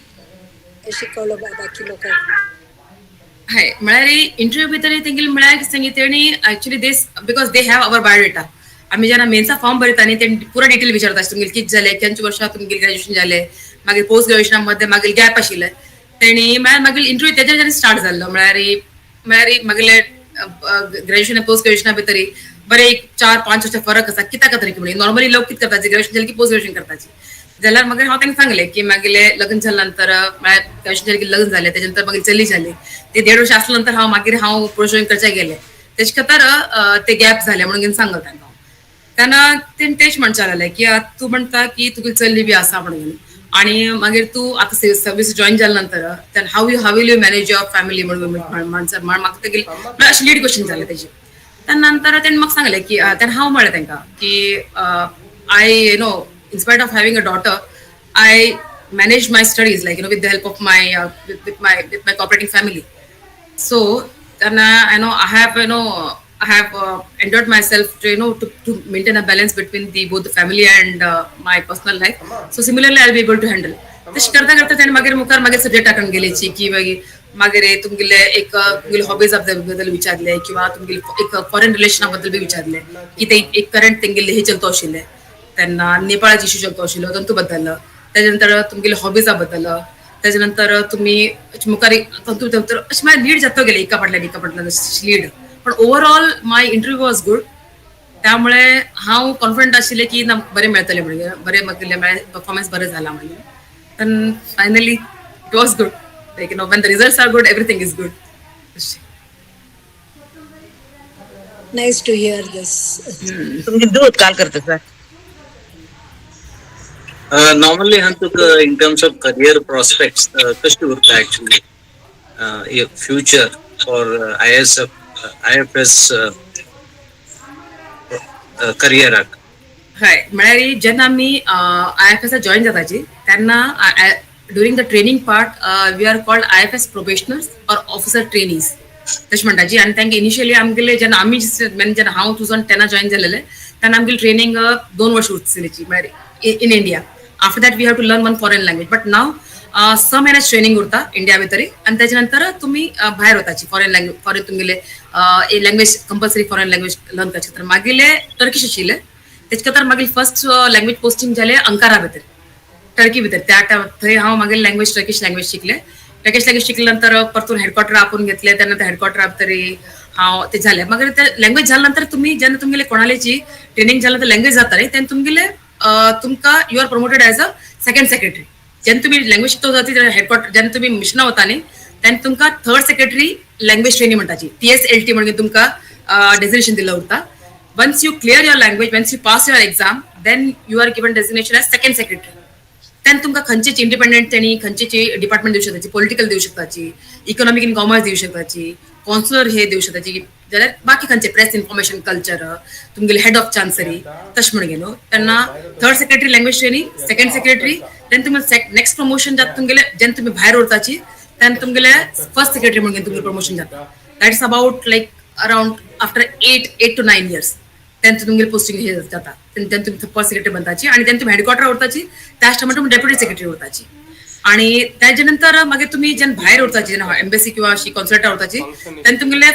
शिकवलं बाकी लोकांक हाय म्हळ्यार इंटरव्यू भितर तेंगेली म्हळ्यार सांगी तेणी actually they because they have our biodata आमी जेन्ना मेन्सा फॉर्म भरता न्ही तेणी पुरा डिटेल विचारता तुमगेले कितें जालें खंयच्या वर्सा तुमगेलें ग्रॅज्युएशन जालें मागीर पोस्ट ग्रॅज्युएशना मध्ये मागीर गॅप आशिल्ले तेणी म्हळ्यार मागीर इंटरव्यू तेजेर स्टार्ट जाल्लो म्हळ्यार मागीर ग्रॅज्युएशन पोस्ट ग्रॅज्युएशना भितर बरें एक 4-5 वर्षां फरक आसा कित्याक खातीर की म्हणजे नॉर्मली लोक कितें करतात ग्रॅज्युएशन जालें की पोस्ट ग्रॅज्युएशन करताची जाल्यार मागीर हांव तांकां सांगलें की मागेले लग्न जाल्या नंतर म्हळ्यार ग्रॅज्युएशन जालें की लग्न जालें तेजे नंतर मागीर चली जाली ते 1.5 वर्ष आसल्या नंतर हांव पोस्ट ग्रॅज्युएशन करचे गेले तेजे खातीर ते गॅप जाले म्हणून सांगलें तांकां तेन्ना तेणी तेच म्हणचे लागले की तूं म्हणटा की तुगे चली बी आसा म्हणून आणि मागीर तूं आतां सर्वीस जॉईन जाल्या नंतर तेन्ना how will you manage your family म्हणून म्हाका तेगेली अशें लीड क्वेश्चन जालें तेजे त्यानंतर तेणी म्हाका सांगलें की तेन्ना हांव म्हणलें तांकां की I know in spite of having a daughter I managed my studies like with the help of my with my cooperating family so then I have enjoyed myself to to maintain a balance between both the family and my personal life so similarly I'll be able to handle तशें करता करता तेणी मागीर subject टाकून गेलेची की मागीर तुमगेले तुमगेले hobbies बद्दल विचारले किंवा तुमगेले एक फॉरेन रिलेशना बद्दल बी विचारले की ते एक करंट तेंगेले हे चलतो आशिल्ले तेन्ना नेपाळाची इश्यू चलतो आशिल्लो तंतू बद्दल तेजे नंतर तुमगेले हॉबीजा बद्दल तेजे नंतर तुमी मुखार तंतू अशें म्हळ्यार लीड जातो गेले एका फाटल्यान लीड पण overall my interview was good त्यामुळे हांव कॉन्फिडंट आशिल्लें की बरें मेळटलें म्हणजे बरें मागीर परफॉर्मन्स बरें जाला म्हणजे then finally it was good like when the results are good everything is good nice to hear this तुम्ही दूध काल करते sir Normally, in terms of career prospects, कशी उरता actually future for IFS career हय म्हळ्यार जेन्ना आमी IFS जॉईन जाताची तेन्ना during the training part we are called IFS probationers or officer trainees तशें म्हणटाची आनी तांकां इनिशियली आमगेले जेन्ना हांव 2010 जॉईन जालेले तेन्ना आमगेली ट्रेनिंग 2 वर्स उरतलीची म्हळ्यार in India after that we have to learn one foreign language but नाव 6 महिन्याची ट्रेनिंग उरता इंडिया भितर आनी तेजे नंतर तुमी भायर वताची फॉरेन तुमगेले language compulsory foreign language learn करचे खातीर मागीले टर्कीश आशिल्ले तेजे खातीर मागीर फर्स्ट लँग्वेज पोस्टिंग जालें अंकारा भितर टर्की भितर त्या थंय हांव मागीर टर्कीश लँग्वेज शिकले नंतर परतून हेडक्वॉर्टर आपून घेतले त्यानंतर हेडक्वॉर्टरा भितर हांव ते झाले मागीर ते लँग्वेज जाल्या नंतर तुमी जेन्ना तुमगेले कोणालेची ट्रेनिंग जाल्या नंतर लँग्वेज जाता न्ही तेन्ना तुमगेले तुमकां you are promoted as a second secretary जेन्ना तुमी लँग्वेज शिकता जाता हेडक्वॉर्टर जेन्ना तुमी मिशना वता न्ही तेन्ना तुमकां थर्ड सेक्रेटरी लँग्वेज ट्रेनिंग म्हणटाची TSLT म्हणून तुमका डेझिग्नेशन दिलं उरता. Once you clear your language, once you pass your exam, then you are given designation as second secretary. Then तुमका खंयचीची इंडिपेंडेंट त्यांनी खंयचीची डिपार्टमेंट दिवू शकताची, पॉलिटिकल दिवू शकताची, इकॉनॉमिक इन कॉमर्स दिवू शकताची, काउन्सिलर हे दिवू शकताची, जाल्यार बाकी खंयचे प्रेस इन्फॉर्मेशन कल्चर तुमगेले हेड ऑफ चान्सरी तशें म्हणून न्हू त्यांना third secretary language training, second secretary, then तुम्ही नेक्स्ट प्रमोशन जाता तुमगेले जेन्ना तुम्ही भायर उरताची तेन्ना तुमगेले फर्स्ट सेक्रेटरी म्हणून तुमगे प्रमोशन जाता. That is about like around after 8 to 9 years. तेन्ना तुमगेले पोस्टिंग हे जाता. तेन्ना तुम्ही फर्स्ट सेक्रेटरी बनताची आणि तेन्ना तुम्ही हेडक्वार्टर उरताची, त्याच टायमार तुम्ही डेप्युटी सेक्रेटरी उरताची. आणि त्याच्या नंतर मागीर तुम्ही जेन्ना भायर उरताची, जेन्ना एम्बेसी किंवा अशी कॉन्सुलेटार उरताची, तेन्ना तुमगेले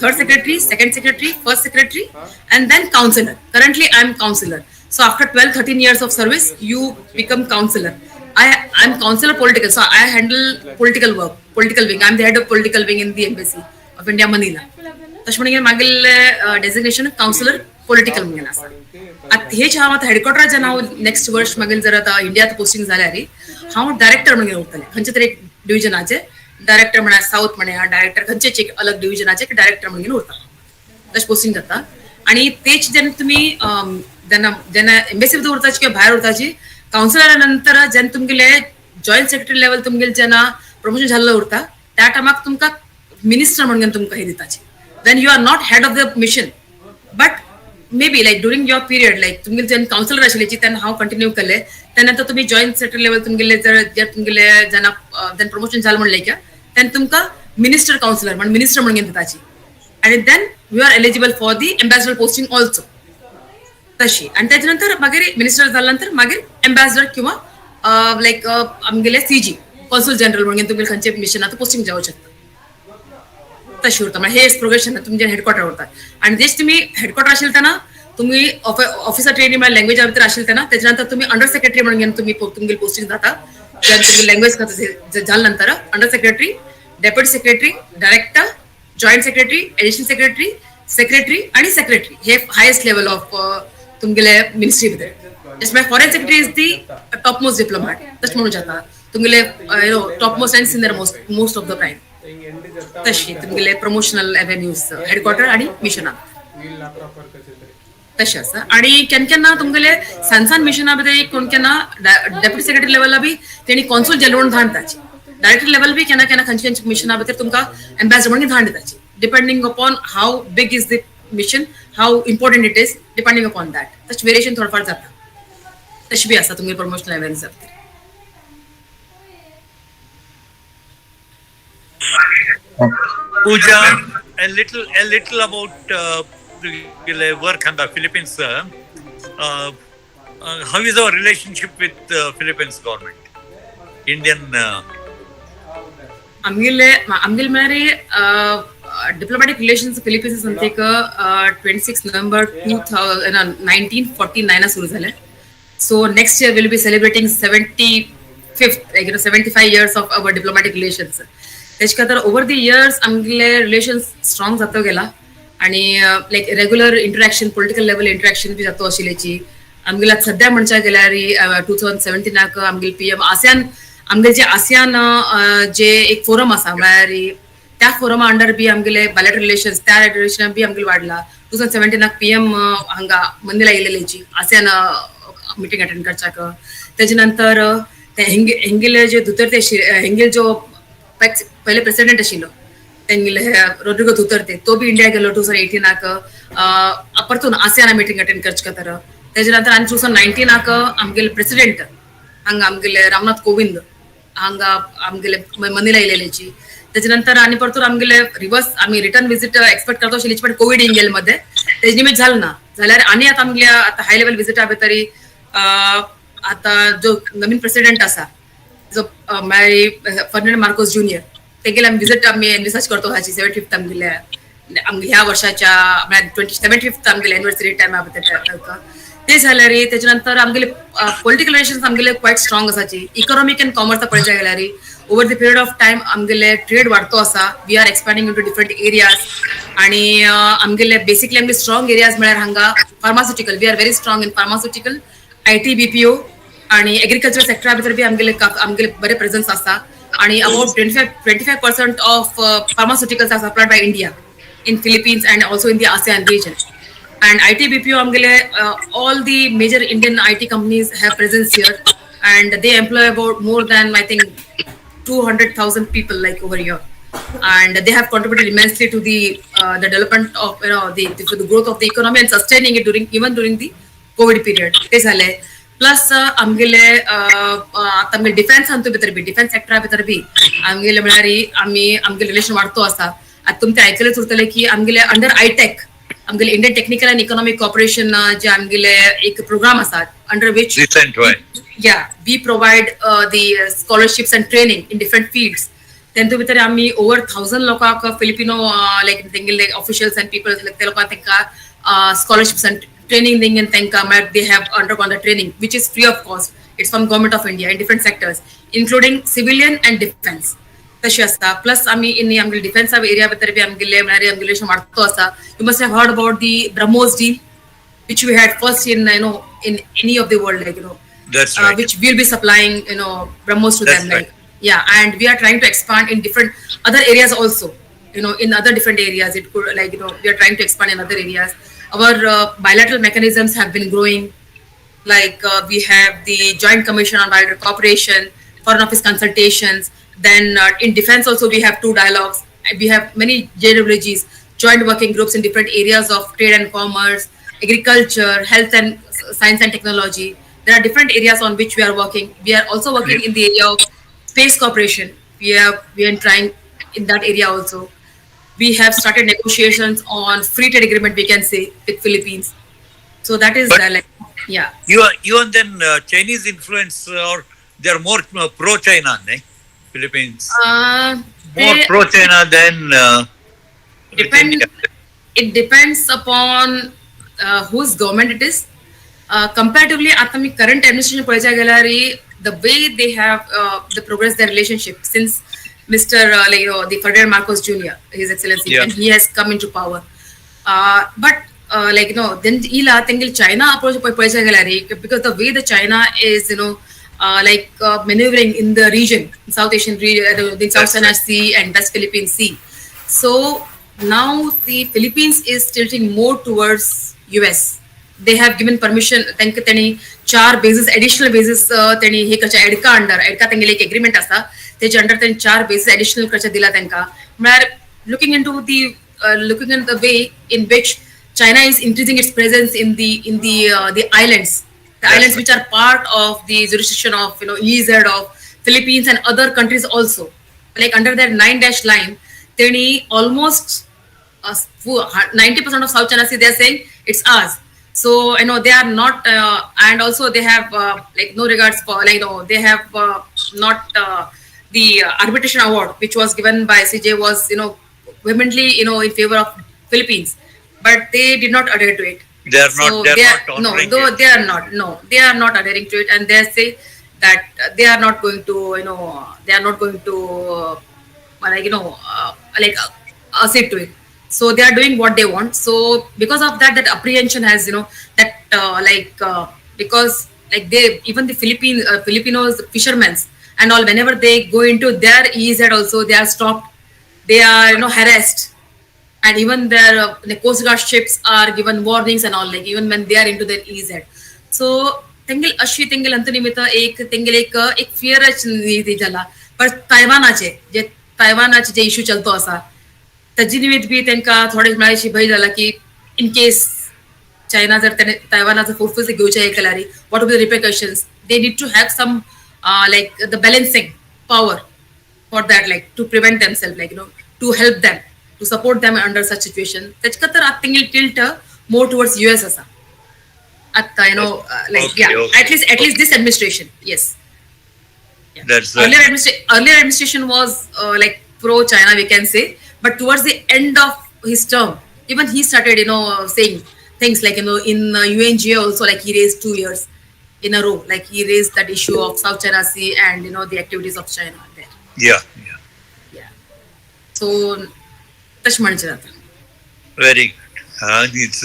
third secretary, second secretary, first secretary and then councillor. Currently I am councillor. So after 12-13 years of service, you become counselor. I'm counselor political, so I handle political work, political wing. I'm the head of political wing in the embassy of India, Manila. तशें म्हणून मागील designation counsellor political म्हणून आसा. आता हेच हांव आतां हेडक्वार्टरार जेन्ना हांव नेक्स्ट वर्ष मागील जर आतां इंडियांत पोस्टिंग जाल्यार हांव डायरेक्टर म्हणून उरतलें खंयचे तरी एक डिव्हिजनाचे डायरेक्टर म्हणा, साऊथ म्हणा, डायरेक्टर खंयचेच एक अलग डिव्हिजनाचे डायरेक्टर म्हणून उरता. तशें पोस्टिंग जाता. आणि तेच जेन्ना तुम्ही जेन्ना एम्बेसी भितर उरताची किंवा भायर उरताची काउन्सिलरा नंतर जेन्ना तुमगेले जॉईंट सेक्रेटरी लेवल तुमगेले जेन्ना प्रमोशन जाल्लो उरता त्या टायमाक तुमकां मिनिस्टर म्हणून तुमकां हे दिताची. Then you are not head of the mission, but maybe like during your period, like तुमगेले जेन्ना काउन्सिलर आशिल्लीची तेन्ना हांव कंटिन्यू केले. त्यानंतर तुम्ही जॉईंट सेक्रेटरी लेवल तुमगेले जर तुमगेले जेन्ना प्रमोशन जालें म्हणलें की तेन्ना तुमकां मिनिस्टर काउन्सिलर म्हणून मिनिस्टर म्हणून दिताची. आणि then you are eligible for the ambassador posting also तशी. आणि त्याच्या नंतर मागीर मिनिस्टर जाल्या नंतर मागीर एम्बॅसिडर किंवा लायक आमगेले CG कॉन्सुल जनरल म्हणून तुमगेले खंयचे मिशनात पोस्टिंग जावं शकता तशी उरता. म्हणजे हे प्रोग्रेशन तुमचे हेडक्वार्टर उरता. आणि तेच तुम्ही हेडक्वार्टर आशिल्ले तेन्ना तुम्ही ऑफिसर ट्रेनिंग म्हणल्यार लँग्वेजा भितर आशिल्ले तेन्ना त्याच्या नंतर तुम्ही अंडर सेक्रेटरी म्हणून तुम्ही तुमगेले पोस्टिंग जाता. जेन्ना तुमगे लँग्वेज जाल्या नंतर under secretary, deputy secretary, director, joint secretary, additional secretary, secretary आणि सेक्रेटरी हे हायेस्ट लेवल ऑफ तुमगेले मिनिस्ट्री भितर. Just foreign secretary is the top most diplomat तशें म्हणून जाता. तुमगेले top most and senior most of the time तशी तुमगेले प्रमोशनल एव्हेन्यूज हेडक्वार्टर आणि मिशनात तशें आसा. आणि केन्ना केन्ना तुमगेले सान मिशना भितर कोण केन्ना डेप्युटी सेक्रेटरी लेवला बी तेणी कॉन्सूल जनरल म्हणून धाड दिताची. डायरेक्टर लेवल बी केन्ना केन्ना खंयच्या खंयच्या मिशना भितर तुमकां एम्बॅसिडर म्हणून धाड दिताची. Depending upon how big is the mission, how important it is, depending upon that तशें वेरिएशन थोडंफार जाता. तशी बी आसा तुमगे प्रमोशनल एव्हेन्यूज भितर. Pooja, a little about the work in the Philippines. How is our relationship with the Philippines government? Indian. आमगेले म्हळ्यार diplomatic relations Philippines संतेक 26 November 1949 सुरू झाले. So next year will be celebrating 75 years of our diplomatic relations. तेच खातर over the years आमगेले relations strong जातो गेला. आणि like regular interaction, political level interaction बी जातो आशिल्लीची. आमगेला सध्या म्हणच्या गेल्यार 2017 आमगेले PM आसियान आमगेले जे आसियान जे एक फोरम आसा म्हळ्यार त्या फोरमा अंडर बी आमगेले बायलॅटरल रिलेशन्स त्या रिलेशनान बी आमगेले वाडला. 2017 PM हांगा मनिला येयलेलीची आसियान मिटींग अटेंड करच्याक. तेजे नंतर हेंगेले जे दुतर्ते हेंगेले जो पहिले प्रेसिडेंट आशिल्लो तेंगेले रोड्रिगो दुतर्ते तो बी इंडिया गेलो 2018 परतून आसियाना मिटींग अटेंड करचे खातीर. तेजे नंतर आनी 2019 आमगेले प्रेसिडेंट हांगा आमगेले रामनाथ कोविंद हांगा आमगेले मनिला येयलेलीची. तेजे नंतर आनी परतून आमगेले रिवर्स आमी रिटर्न विजीट एक्सपेक्ट करता आशिल्लीची पण कोविड येवन गेले मध्ये तेजे निमित्त जालें ना. जाल्यार आनी आतां आमगेल्या आतां हाय लेवल विजिटा भितर आतां जो नवीन प्रेसिडेंट आसा जो फर्नांडो मार्कोस ज्युनियर तेगेले आमी विजीट आमी एनविसाज करतो हाची 75th आमगेले ह्या वर्षाच्या म्हळ्यार 75th आमगेले एनिवर्सरी टायमा भितर ते जाल्यार तेजे नंतर आमगेले पॉलिटिकल रिलेशन्स आमगेले क्वायट स्ट्रॉंग आसाची. इकॉनॉमिक एंड कॉमर्स पळयच्या गेल्यार over the period of time आमगेले ट्रेड वाडतो आसा. We are expanding into different areas. आणि आमगेले बेसिकली आमगे स्ट्रॉंग एरियाज म्हळ्यार हांगा pharmaceutical, we are very strong in pharmaceutical, IT, BPO आणि एग्रीकल्चर सेक्टरा भितर बी आमगेले बरे प्रेझन्स आसा. आणि about 25% of pharmaceuticals are supplied by India in Philippines and also in the ASEAN region. And IT BPO amgile all the major Indian IT companies have presence here, and they employ about more than I think 200,000 people like over here, and they have contributed immensely to the development of for the growth of the economy and sustaining it during the COVID period. ते झाले plus आमगेले आता आमगे defence हांतू भितर बी defence सेक्टरा भितर बी आमगेले म्हळ्यार आमी आमगे रिलेशन वाडतो आसा. आता तुमचे आयकलेच उरतले की आमगेले अंडर आयटेक आमगेले Indian technical end economic corporation जे आमगेले एक प्रोग्राम आसा under which we provide the scholarships and training in different fields. तेंतू भितर आमी over 1,000 लोकांक Filipino like तेंगेले officials and people like ते लोकांक तेंका scholarships and training दिंगेन तेंका म्हळ्यार they have undergone the training which is free of cost. It's from government of India in different sectors including civilian and defense. तशी आसता plus आमी in आमगे defence area भितर बी आमगेले म्हळ्यार आमगे रिलेशन वाडतो आसा. You must have heard about the BrahMos deal which we had first in in any of the world, like That's right. which we'll be supplying BrahMos to That's them, right. like yeah, and we are trying to expand in different other areas also, in other different areas. It could like we are trying to expand in other areas. Our bilateral mechanisms have been growing, like we have the Joint Commission on Bilateral Cooperation, Foreign Office consultations. Then in defense also we have 2 dialogues. We have many JWGs, joint working groups in different areas of trade and commerce, agriculture, health and science and technology. There are different areas on which we are working. We are also working in the area of space cooperation. We are trying in that area also. We have started negotiations on free trade agreement, we can say, with Philippines. So that is yeah. You and then Chinese influence, or they are more pro-China, Philippines. More pro-China than depend. It depends upon whose government it is. Comparatively, आता मी current administration पळयच्या गेल्यार the way they have the progress their relationship since Mr. The Ferdinand Marcos Jr. His Excellency, and he has come into power. But then ila tengil China approach पळयच्या गेल्यार because the way the China is maneuvering in the region, South Asian region, the South China Sea and West Philippine Sea. So now the Philippines is tilting more towards US. They have given permission. त्यांनी 4 bases, additional bases त्यांनी हे कशा एडका under एडका तेंगेले एक agreement आसा तेच्या under त्यांनी 4 bases additional कशा दिला त्यांका. म्हळ्यार looking into the way in which China is increasing its presence in the islands. The islands which are part of the jurisdiction of EEZ of Philippines and other countries also. Like under their 9-dash line, they almost 90% of South China Sea, they are saying it's ours. So they are not, and also they have no regards for they have not the arbitration award which was given by CJ was vehemently in favor of Philippines, but they did not adhere to it. They are not. They are not adhering to it, and they say that they are not going to accede to it. So they are doing what they want. So because of that apprehension has because they even the Filipinos fishermen and all, whenever they go into their EEZ also, they are stopped, they are harassed. And even their Coast Guard ships are given warnings and all, even when they are into their EZ. So, तेंगेल अशी तेंगेल अंतनिमित्त एक fear झाला. पण तायवानाचे जे issue चलतो आसा ताजी निमित्त बी तेंका थोडे म्हळ्यार भय जाला की इन केस चायना जर तायवानाचा फोर्सफुली घेवचे हे केल्यार what will be the repercussions? They need to have some the balancing power for that, to prevent themselves, to help them, to support them under such situation. That's katar atingil tilt more towards US asa. At at least this administration, yes. Yeah. That's earlier administration was pro China, we can say, but towards the end of his term, even he started saying things like in UNGA also, he raised 2 years in a row, he raised that issue of South China Sea and the activities of China there. Yeah. So very good. It's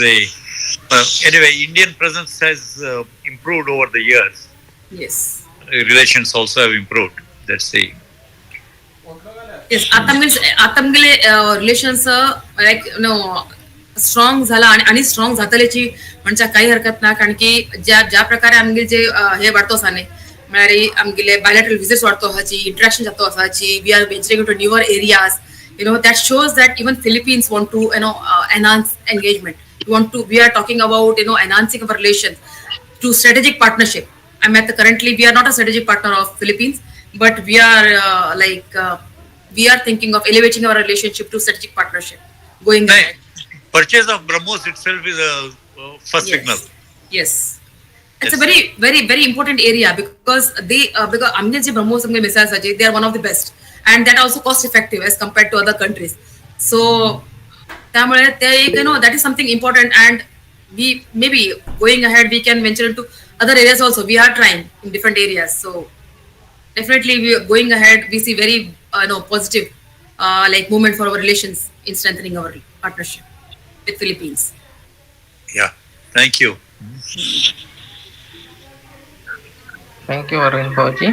anyway, Indian presence has improved over the years. Yes. Relations also have improved. That's yes आता आमगेले relations लायक strong झाला आणि strong जातलेची म्हणजे काही हरकत ना, कारण की ज्या प्रकारे आमगे जे हे वाढतो साने म्हळ्यार आमगेले बायलॅटरल विजिट्स वाढतो हाची, इंटरॅक्शन जातो असाची, we are venturing into newer areas, that shows that even Philippines want to enhance engagement. We are talking about enhancing our relations to strategic partnership. Currently we are not a strategic partner of Philippines, but we are we are thinking of elevating our relationship to strategic partnership going ahead. Purchase of BrahMos itself is a first signal. Yes. It's a very important area because because amge je BrahMos amge missiles aje, they are one of the best, and that also cost effective as compared to other countries. So त्यामुळे ते एक that is something important, and we maybe going ahead we can venture into other areas also. We are trying in different areas, so definitely we are going ahead. We see very positive like movement for our relations in strengthening our partnership with Philippines. Yeah, thank you. Thank you Arvind भाऊजी.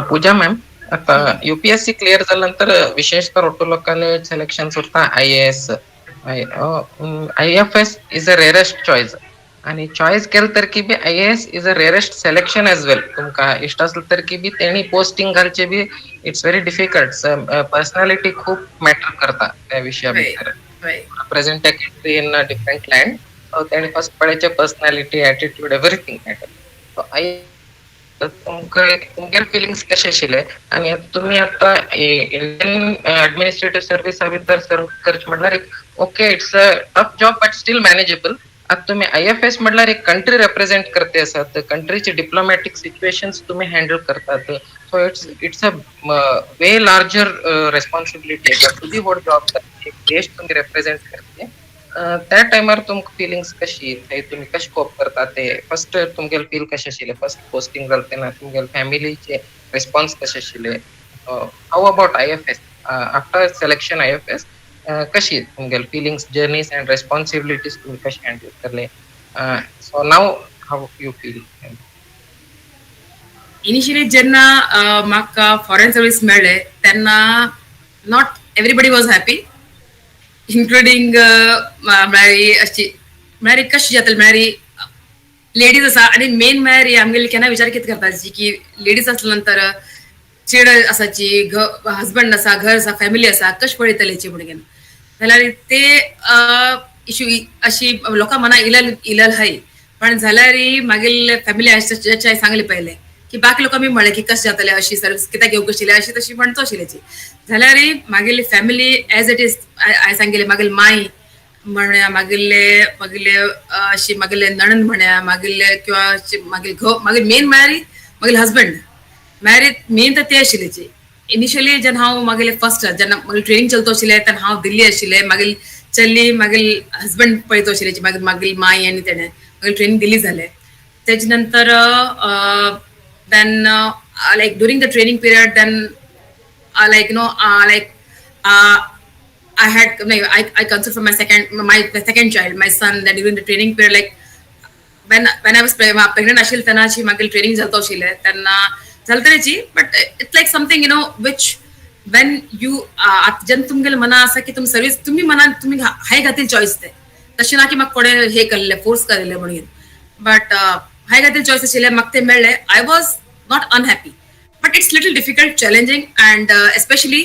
Pooja ma'am, आता UPSC clear झाल्यानंतर विशेषतः auto लोकांना selection सुद्धा IAS IFS is a rarest choice, आणि choice केलं तर की बी IAS is a rarest selection as well. तुमका इष्ट असलं तर की बी त्यांनी पोस्टिंग घालचे बी इट्स व्हेरी डिफिकल्ट. पर्सनॅलिटी खूप मॅटर करता त्या विषया भितर. रिप्रेझेंटेटिव्ह इन डिफरंट लँड, त्यांनी फर्स्ट पडायचे पर्सनॅलिटी, ॲटिट्यूड, एव्हरीथिंग मॅटर. तुमच्या फिलिंग्स कसे आशिल्ले, आणि तुम्ही आता इंडियन ऍडमिनिस्ट्रेटिव्ह सर्व्हिस भितर सर्व करच म्हटल्यार okay it's a tough job but still manageable. आता तुम्ही IFS म्हटल्यार एक कंट्री रिप्रेझेंट करते असतात, कंट्रीची डिप्लोमॅटिक सिच्युएशन्स तुम्ही हँडल करतात. So it's a way larger responsibility. तुझी व्हड जबाबदारी, एक देश तुम्ही रिप्रेझेंट करते. त्या टायमार तुमक फिलिंग्स कशी, तुम्ही कशी कोप करता, ते फर्स्ट तुमगेल फील कशे आशिल्ले फर्स्ट पोस्टिंग जालतेना, तुमगेल फॅमिलीचे रिस्पॉन्स कशे आशिल्ले. How about IFS after selection IFS, कशी तुमगेल फिलिंग्स, जर्नीज अँड रेस्पॉन्सिबिलिटीज तुम्ही कशी हँडल करले. So now how you feel. Initially जेन्ना म्हाका फॉरेन सर्व्हिस मेळ्ळे तेन्ना not everybody was happy, including म्हळ्यार कशी जातली म्हळ्यार लेडीज आसा, आणि मेन म्हळ्यार आमगेले केन्ना विचार कितें करपाची की लेडीज असल्या नंतर चेड आसाची, हजबंड आसा, घर आसा, फॅमिली आसा, कशें पळयतलेची म्हणून जाल्यार ते इश्यू अशी लोकां मना इलल हाय. पण जाल्यार मागीर फॅमिली जजाय सांगले पहिले की बाकी लोकां मी म्हणलें की कशें जातलें, अशी सर्वीस कित्याक घेवंक आशिल्लें, अशी तशी म्हणचो आशिल्लेची. जाल्यार मागीर फॅमिली एज इट इज हांवें सांगिल्लें, मागीर माय म्हणया, मागिल्ले अशी मागिल्ले नणंद म्हणया, मागिल्ले किंवा मागीर मेन म्हळ्यार मागीर हजबंड म्हळ्यार मेन तर ते आशिल्लेची. इनिशियली जेन्ना हांव मागीर फर्स्ट जेन्ना मागीर ट्रेनिंग चलतो आशिल्लें तेन्ना हांव दिल्ली आशिल्लें, मागीर चल्ली मागीर हजबंड पळयतो आशिल्लेची, मागीर माय आनी तेणें मागीर ट्रेनिंग दिल्ली जालें. तेजे नंतर then like during the training period then I had I considered for my second child, my son, that during the training period, like when I was pregnant आशिल्लें तेन्ना अशी मागीर ट्रेनिंग जातो आशिल्लें तेन्ना चलतलेची. But it's like something which when you जेन्ना तुमगेले मना आसा की तुमी सर्वीस तुम्ही मनान तुम्ही हाय घातील चॉयस ते तशें ना की म्हाका कोणें हे केल्लें फोर्स केल्लें म्हणून. बट हाय घातील चॉयस आशिल्लें, म्हाका तें मेळ्ळें. I was not unhappy, but it's little difficult, challenging, and especially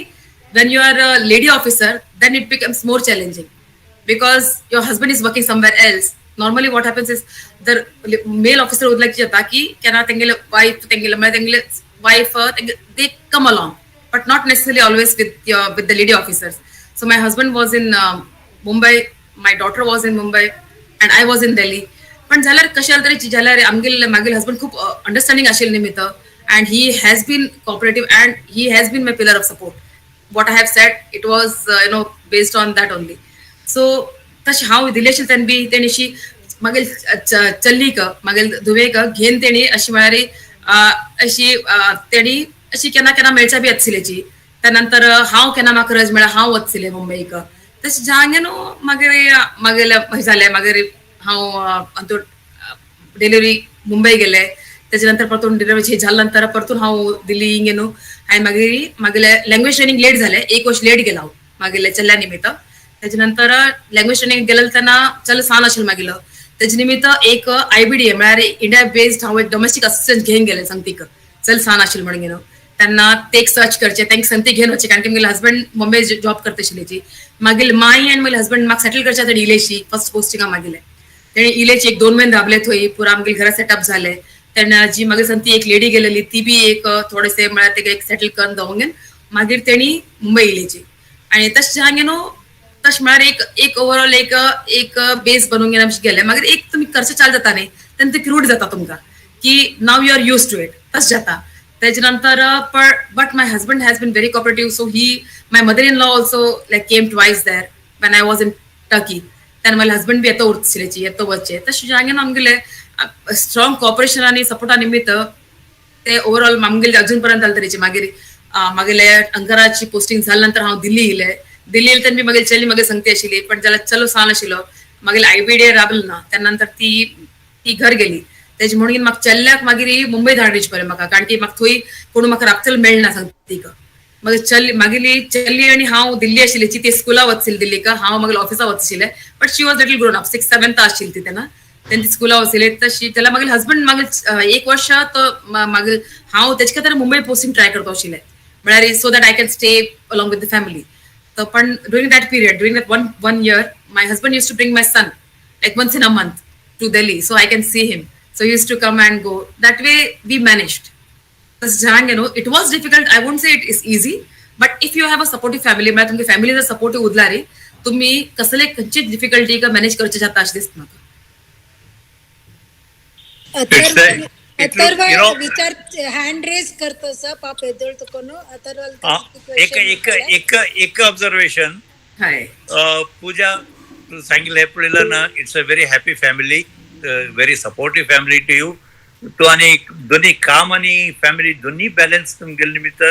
when you are a lady officer, then it becomes more challenging because your husband is working somewhere else. Normally what happens is the male officer would like jata ki kana tengile wife they come along, but not necessarily always with the lady officers. So my husband was in Mumbai, my daughter was in Mumbai, and I was in Delhi. पण जाल्यार कशें तरी जाल्यार आमगेले मागीर husband खूब understanding आशिल्लें निमित्त, and he has been cooperative and he has been my pillar of support. What I have said, it was based on that only. So तशी हांव रिलेशन तेणी अशी मागीर चल्ली मागीर धुवेक घेन तेणी अशी म्हळ्यार अशी तेणी अशी केन्ना केन्ना मेळच्या बी येतलेची. त्या नंतर हांव केन्ना म्हाका रज मेळ्ळा हांव वचले मुंबईक. तशें जागे न्हू मागीर जालें. मागीर हांव डिलिव्हरी मुंबय गेले. त्याच्या नंतर परतून डिलिव्हरी हे झाल्या नंतर परतून हांव दिल्ली गेलो हांवें मागीर लँग्वेज ट्रेनिंग लेट जालें, 1 वर्ष लेट गेलो हांव मागीर चल्या निमित्त. त्याच्या नंतर लँग्वेज ट्रेनिंग गेलें तेन्ना चल सान आशिल्लो मागीर त्याच्या निमित्त एक IBDA म्हळ्यार इंडिया बेस्ड हांव एक डोमेस्टीक असिस्टंट घेवन गेलें सांगतीक चल सान आशिल्लो म्हणून गेलो. तेन्ना ते सर्च करचे तांकां सांगती घेवन वचचें कारण की म्हगे हजबंड मुंबय जॉब करता आशिल्ली. मागीर माई आनी म्हगे हजबंड म्हाका सेटल करचे तेणी इलेची फर्स्ट पोस्टिंगा मागिल्लें. तेणी इलेची 1-2 महिने राबले थंय पुरा मागीर घरा सेटअप झाले. तेन्ना जी मागीर सांगती एक लेडी गेलेली ती बी एक थोडेसे म्हळ्यार तेका एक सेटल करून दवंगेन मागीर तेणी मुंबय इलेची. आनी तशें हांवें न्हू तशें म्हळ्यार एक ओवरऑल एक बेस बनवून घेवन आमचे गेले. मागीर एक तुमी करचें चालू जाता न्ही तेन्ना ते रूट जाता तुमकां की now you are used to it तशें जाता. त्याच्या नंतर but my husband has been very cooperative so my mother in law also like came twice there when I was in Turkey. तेन्ना म्हजे हजबंड बी येतो उरतशिल्लेची येतो वचचे तशें हांवें आमगेले स्ट्रॉंग कॉपरेशन आनी सपोर्टा निमित्त ते ओवरऑल आमगेले अजून पर्यंत जालें तरेचे. मागीर मागेले अंकाराची पोस्टिंग जाल्या नंतर हांव दिल्ली येयलें. दिल्ली येयले तेन्ना बी मागीर चली मागीर सांगती आशिल्ली पण जाल्यार चलो सान आशिल्लो. मागीर IBDA राबलो ना त्या नंतर ती घर गेली. तेजे म्हणून म्हाका चल्ल्याक मागीर मुंबय धाडूच पडलें म्हाका कारण की म्हाका थंय कोण म्हाका राबतलो मेळना सांगतीक. मागीर चल्ली आनी हांव दिल्ली आशिल्ली ती स्कुला वचशिल्ली दिल्लीक हांव मागीर ऑफिसा वचशिल्लें but she was little grown up 6th-7th आशिल्ली ती तेन्ना ती स्कुला वचशिल्ली. तशी त्याला मागीर हजबंड मागीर 1 वर्ष तो मागीर हांव तेजे खातीर मुंबय पोस्टिंग ट्राय करता आशिल्लें म्हळ्यार so that I can stay along with the family. पण during that period during that one year my husband used to bring my son like once in a month to Delhi so I can see him. So he used to come and go. That way we managed. It was difficult. I won't say it is easy. But if you have a supportive family, म्हणजे तुमची family जर supportive उरला रे तुम्ही कसले खंयचीच difficulty का manage करचे जाता अशें दिसता म्हाका. अथर्व विचार हँड रेज करतोस पाप येदळतो कोण अथर्व एक ऑब्झर्वेशन पूजा तू सांगितलं हे पडलेलं ना it's a very happy family very supportive family to you. तो आणि दोन्ही काम आणि फॅमिली दोन्ही बॅलन्स केल्या निमित्त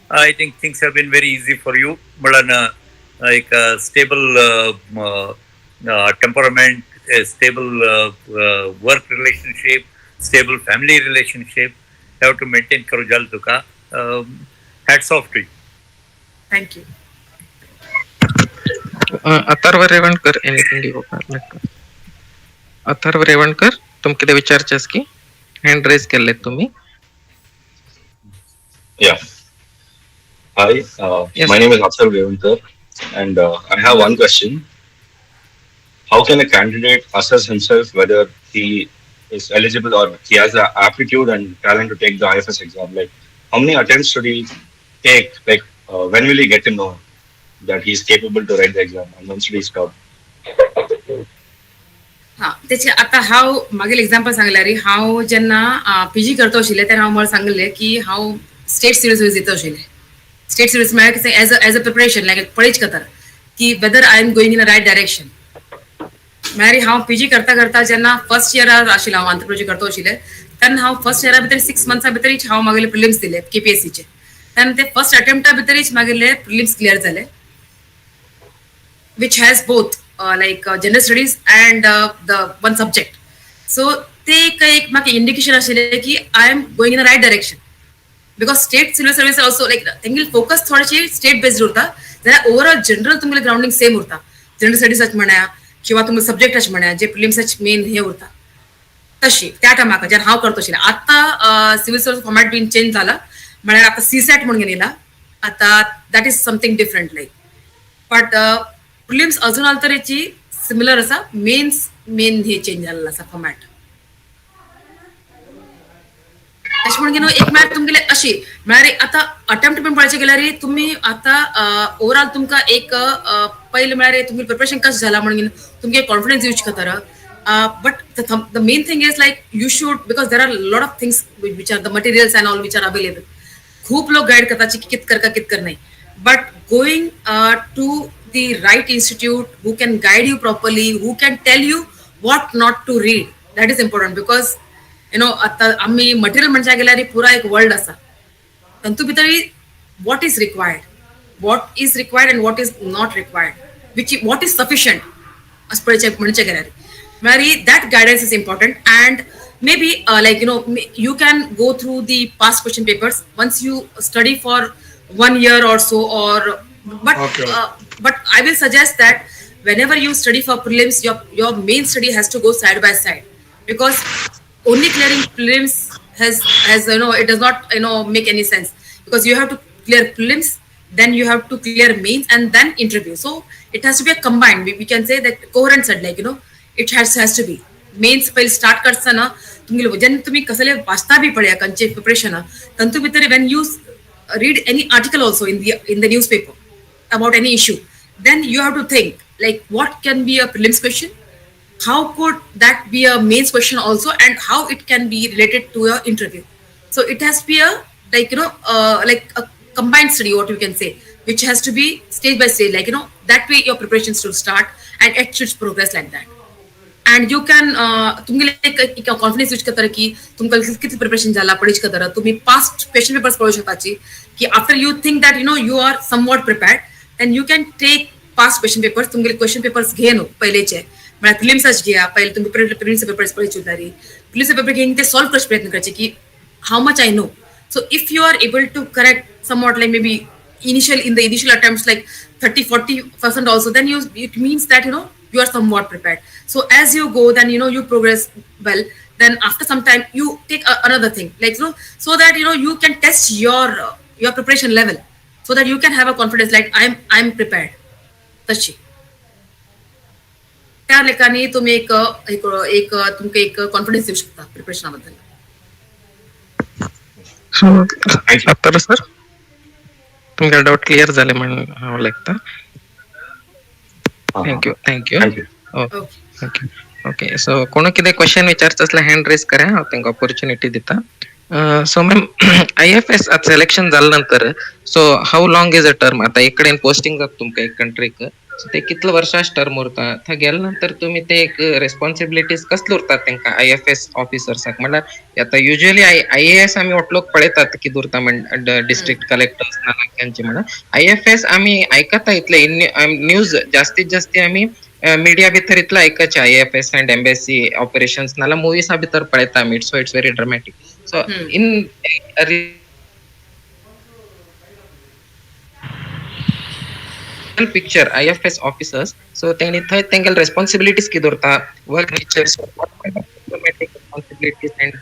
I think things have been very easy for you. म्हणून एक stable temperament, stable work relationship, stable family relationship have to maintain करू जाल तुका. Hats off to you. Thank you. Atharva Revankar anything you Atharva Revankar तुम कितें विचारचेस की हँड रेज केल्ले तुम्ही. Yeah. Hi, Yes. my name is Atharv Revankar, and I have one question. How can a candidate assess himself whether he is eligible or he has the aptitude and talent to take the IFS exam? Like, how many attempts should he take? Like, when will he get to know that he is capable to write the exam, and when should he stop? हा त्याचे आता हांव मागील example सांगल्यार हांव जेन्ना PG करता आशिल्लें तेन्ना हांव मला सांगलें की हांव स्टेट सिव्हिल सर्वीस दिता आशिल्लें. स्टेट सिव्हिल म्हळ्यार एज अ प्रिपरेशन लायक पळयच करता की whether I am going in a right direction. म्हळ्यार हांव PG करता जेन्ना फर्स्ट इयरार आशिल्लें हांव आंथ्रोपॉलॉजी करता आशिल्लें तेन्ना हांव फर्स्ट इयरा भितर 6 months भितरच हांव मागीर प्रिलिम्स दिले KPSCचे. तेन्ना ते फर्स्ट अटेम्प्टा भितरच मागीर प्रिलिम्स क्लियर जाले which has both like general studies and the one subject. So ते एक म्हाका इंडिकेशन आशिल्लें की I am going in the right direction because state civil service also like तेंगेल फोकस थोडेशे स्टेट बेस्ड उरता जाल्यार ओवरऑल जनरल तुमगेले ग्राउंडिंग सेम उरता. जनरल स्टडीज म्हणा किंवा तुमगे सब्जेक्ट म्हणा जे प्रिलिम्स मेन हे उरता तशी त्या टायमाक जेन्ना हांव करता आशिल्लें. आतां civil service format been change जाला म्हळ्यार आतां CSAT म्हणून येयला आतां that is something different like but prelims अजून तरेची सिमिलर आसा मेन हे चेंज जाल्लो आसा फॉर्मॅट. तशें म्हणून एक म्हळ्यार तुमगेले अशी म्हळ्यार आतां अटेम्प्ट बीन पळोवचें गेल्यार तुमी आतां ओवरऑल तुमकां एक पयलें म्हळ्यार तुमगे प्रिपरेशन कशें जाला म्हणून तुमगे कॉन्फिडन्स यूज करता. But the main thing is like you should because there are lot of things which are the materials and all which are available. खूप लोक गाईड करतात की कित करता कित कर नाही but going to the right institute who can guide you properly, who can tell you what not to read, that is important because आता आम्ही मटेरियल म्हणच्या गेल्यार पुरा एक वर्ल्ड आसा तातूंत भितर what is required and what is not required, what is sufficient अशें पळोवचें म्हणचे गेल्यार म्हळ्यार that guidance is important and maybe you can go through the past question papers once you study for 1 year or so, or but I will suggest that whenever you study for prelims, your main study has to go side by side, because only clearing prelims has it does not make any sense, because you have to clear prelims, then you have to clear mains and then interview. So it has to be a combined, we can say that coherent said, it has to be mains पहिले start करताना तुम्ही जेन्ना तुम्ही कसले वाचता बी पळया खंयचे preparation तातूंत भितर Wien you read any article also in the newspaper about any issue, then you have to think like what can be a prelims question, how could that be a mains question also, and how it can be related to your interview. So it has to be a like a combined study, what you can say, which has to be stage by stage, that way your preparations should start and it should progress like that. And you can तुमगे एक confidence use करता की तुमका किती preparation झाला पडीच करता तुम्ही past question papers पळू शकताची की after you think that you are somewhat prepared then you can take past question papers तुमगे क्वेश्चन पेपर्स घे नो पहिलेचे म्हणजे प्रिलिम्सच घ्या पहिले तुम्ही प्रिलिम्स पेपर्स पळी चुतारी प्रिलिम्स पेपर घेऊन ते सॉल्व करण्याचा प्रयत्न करायचे की how much I know. So if you are able to correct somewhat like maybe in the initial attempts like 30-40% also, then it means that you are somewhat prepared. So as you go, then you progress well. Then after some time you take another thing like so that you can test your preparation level, so that you can have a confidence like I'm prepared. तशी त्या लेखाने तुम्ही एक तुमका एक confidence देऊ शकता प्रिपरेशनाबद्दल. तर sir तुमका डाऊट क्लिअर झाले म्हणून हांव लागता. थँक्यू. ओके सो कोण कितें क्वेश्चन विचारता असल्यार हँड रेज करा, हांव तांकां ऑपॉर्च्युनिटी दिता. सो मॅम IFS सिलेक्शन जाल्या नंतर so how long is a term, आता एक कडेन पोस्टिंग जाता तुमकां एक कंट्रीक, सो ते कितले वर्सांच टर्म उरता, थंय गेल्या नंतर तुम्ही ते एक रेस्पॉन्सिबिलिटीज कसले उरतात तांकां IFS ऑफिसर्साक, म्हणल्यार आता युजली IAS आमी ओटलोक पळयतात कितें उरता डिस्ट्रिक्ट कलेक्टर्स नालांक्यांचे, म्हणल्यार IFS आमी आयकता इतले न्यूज जास्तीत जास्त आमी मीडिया भितर इतलं ऐकायचे IFS अँड एम्बेसी ऑपरेशन्स नाल्या मुव्हीसा भितर पळयता आमी, so it's very dramatic. So in picture IFS officers, so तेणी थंय तेंगेल रेस्पॉन्सिबिलिटीज कितें उरता, work natures, responsibilities and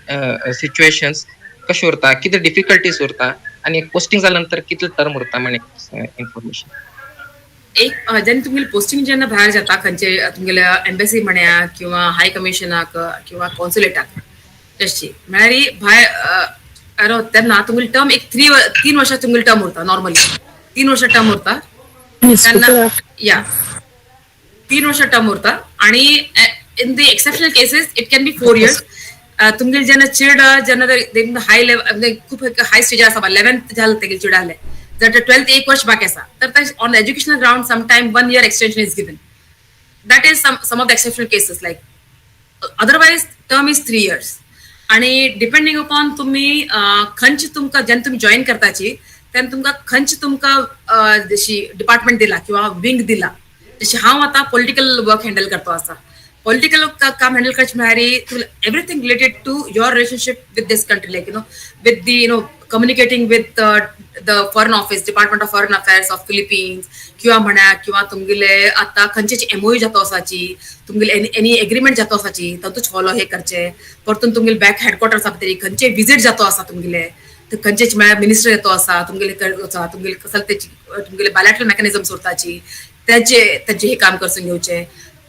situations कशे उरता, कितें डिफिकल्टीज उरता, आणि पोस्टिंग जाल्या नंतर कितले टर्म उरता म्हण इन्फॉर्मेशन. एक जेन्ना तुमगेली पोस्टिंग जेन्ना भायर जाता खंयचे तुमगेल्या एम्बेसी म्हणया किंवा हाय कमिशनाक किंवा कॉन्सुलेटाक तशी म्हळ्यार भायर तेन्ना तुमगेली टर्म एक 3 वर्सां तुमगेली टर्म उरता, नॉर्मली 3 वर्सां टर्म उरता तेन्ना 3 वर्सां टर्म उरता. आणि in the exceptional cases it can be 4 years. तुमगेली जेन्ना चीड जेन्ना हाय लेवल खूप हाय स्टेज आसा 11th जालें तेगेली चीड जालें जर 12th एक वर्ष बाकी आसा तर on educational ground sometime 1 year extension is given. That is some of the exceptional cases, like otherwise term is 3 years. आणि डिपेंडिंग अपॉन तुम्ही खंयची तुमकां जेन्ना तुम्ही जॉईन करताची तेन्ना तुमकां खंयची तुमकां जशी डिपार्टमेंट दिला किंवा विंग दिला. जशी हांव आतां पॉलिटिकल वर्क हँडल करतो आसा, पॉलिटिकल काम हँडल करचे म्हळ्यार everything related to your relationship with this country, like with the communicating with the foreign office, department of foreign affairs of Philippines किंवा म्हणा किंवा तुमगेले आता खंयची MOU जाता आसाची, तुमगेले एनी एग्रीमेंट जाता आसाची तातूंच फॉलो हे करचे. परतून तुमगेले बॅक हेडक्वॉर्टर्स आसा भितर खंयचे विजीट जातो आसा तुमगेले खंयचे म्हळ्यार मिनिस्टर येतो आसा तुमगेले कसले तेची तुमगेले बायलॅटरल मेकॅनिझम्स उरताची तेजे हे काम करसून घेवचे.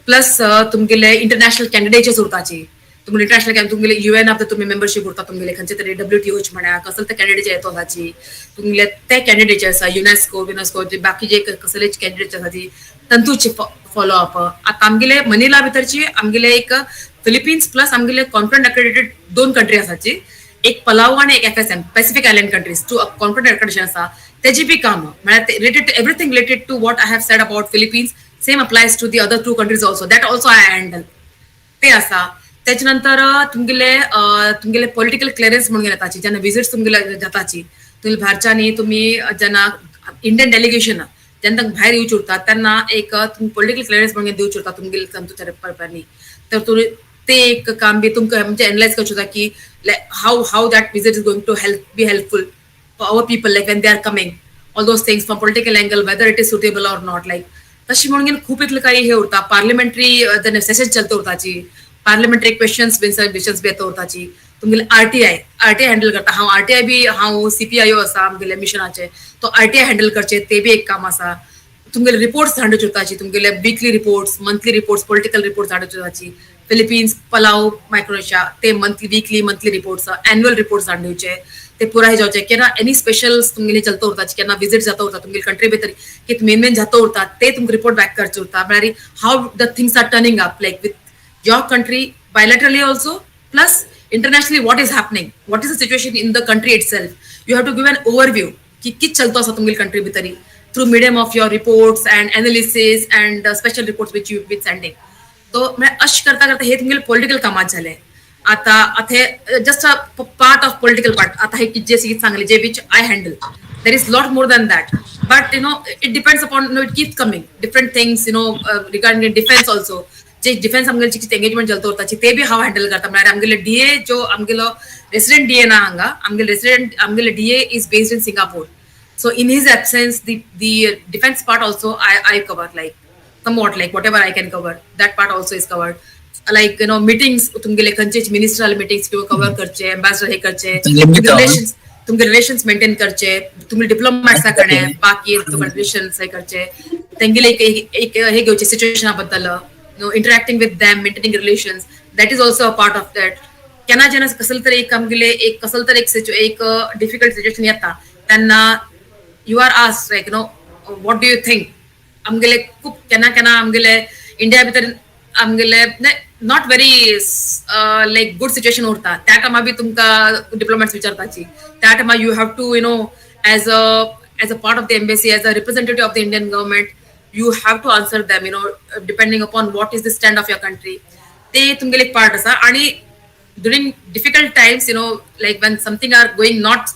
प्लस तुमगेले इंटरनॅशनल कॅन्डिडेट्स उरताची, तुमगेले इंटरनॅशनल तुमगेले UN ऑफ तुमी मेंबरशीप उरता, तुमगेले खंयचे तरी WTO म्हणा कसले ते कॅन्डिडेट येतो आसाची, तुमगेले ते कॅन्डिडेट आसा युनेस्को बाकी जे कसले कॅन्डिडेट आसा ती तंतूचे फॉलो अप. आता आमगेले मनिला भितरची आमगेले एक फिलिपिन्स प्लस आमगेले कॉन्फरंट अक्रेडिटेड 2 कंट्री आसाची, एक पलाव आणि एक FSM Pacific island countries to concurrent accreditation आसा तेजी बी काम म्हळ्यार related to everything related to what I have said about Philippines same applies to the other 2 countries also, that also I handle ते आसा. त्याच्या नंतर तुमगेले पॉलिटिकल क्लिअरन्स म्हणून येताची जेन्ना विजिट्स तुमगेले जाताची तुम्ही भायरच्यानी तुम्ही जेन्ना इंडियन डेलिगेशन जेन्ना भायर येवची उरता तेन्ना एक तुम्ही पॉलिटिकल क्लिअरन्स म्हणून दिवची उरता तुमगेले तंतूच्या पेपरांनी. तर तुम्ही ते एक काम बी तुमकां म्हणजे एनालायज करचें जाता की how that visit is going to be helpful for our people, like when they are coming, all those things from political angle, whether it is suitable or not. Like तशी म्हणून खूप इतलं काही हे होता पार्लिमेंटरी सेशन चलते होताची, parliamentary questions बी येतो होताची. तुमगेले RTI handle करता. हांव आरटीआय बी हांव सीपीआयओ आसा आमगेले मिशनाचे, तो आरटीआय हँडल करचे ते बी एक काम आसा. तुमगेले रिपोर्ट्स धाडूचे होताची, तुमगेले weekly reports, monthly reports, political reports धाडूचे होताची. फिलिपीन्स, पलाव, मायक्रोनेशिया ते weekly monthly reports, annual reports धाडूचे ते पुरा हे जावचे. केन्ना एनी स्पेशल्स तुमगेले चलतो उरताचे, केन्ना विजिट जाता उरता तुमगेले कंट्री भितर कितें मेन जाता उरता ते तुमकां रिपोर्ट बॅक करचे उरता. म्हळ्यार how the things are turning up like with your country bilaterally also, plus internationally what is happening, what is the situation in the country itself. You have to give an overview ki kich chalto asa tumgil country bitari through medium of your reports and analysis and special reports which you've been sending. So main ash karta karta he tumgil political kamat zale. आता just a part of political part आता हे की जे सांगले जे which I handle, there is lot more than that, but it depends upon, it keeps coming different things regarding defense also. जे defence आमगेले engagement चलतो उरताची ते बी हांव हँडल करता. म्हळ्यार आमगेले डीए जो आमगेलो रेसिडेंट डीए ना हांगा, आमगेले DA is based in Singapore. So in his absence the defence part also I cover, like somewhat, like whatever I can cover, that part also is covered. Like meetings तुमगेले खंयचे minstrel meetings cover करचे, ambassador हे करचे, तुमगे relations maintain करचे, तुमगे डिप्लोमॅट्स कणे बाकी तुमगे relations हे करचे, तेंगेले एक हे घेवचे सिच्युएशना बद्दल, interacting with them, maintaining relations, that is also a part of that. केन्ना जेन्ना कसले तरी एक आमगेले एक कसले तरी एक डिफिकल्ट सिच्युएशन येता तेन्ना you are asked like what do you think. आमगेले खूब केन्ना आमगेले इंडिया भितर आमगेले not very like good situation उरता, त्या टायमा बी तुमकां डिप्लोमॅट्स विचारपाची. त्या टायमा you have to as a part of the embassy, as a representative of the Indian government, you have to answer them depending upon what is the stand of your country. Te tumgele ek part asa. Ani during difficult times like when something are going not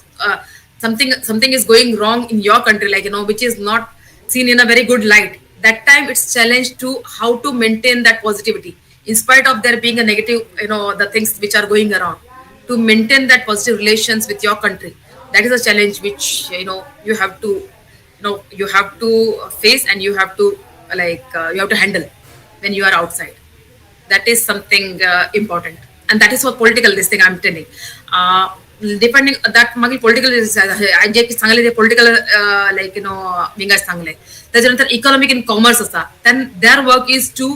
something is going wrong in your country, like which is not seen in a very good light, that time it's challenge to how to maintain that positivity in spite of there being a negative the things which are going around, to maintain that positive relations with your country. That is a challenge which you have to you have to face, and you have to you have to handle when you are outside. That is something important, and that is what political this thing I'm telling. Depending that magi political I जे सांगले ते political like विंगा सांगले त्याच्यानंतर economic and commerce असा, then their work is to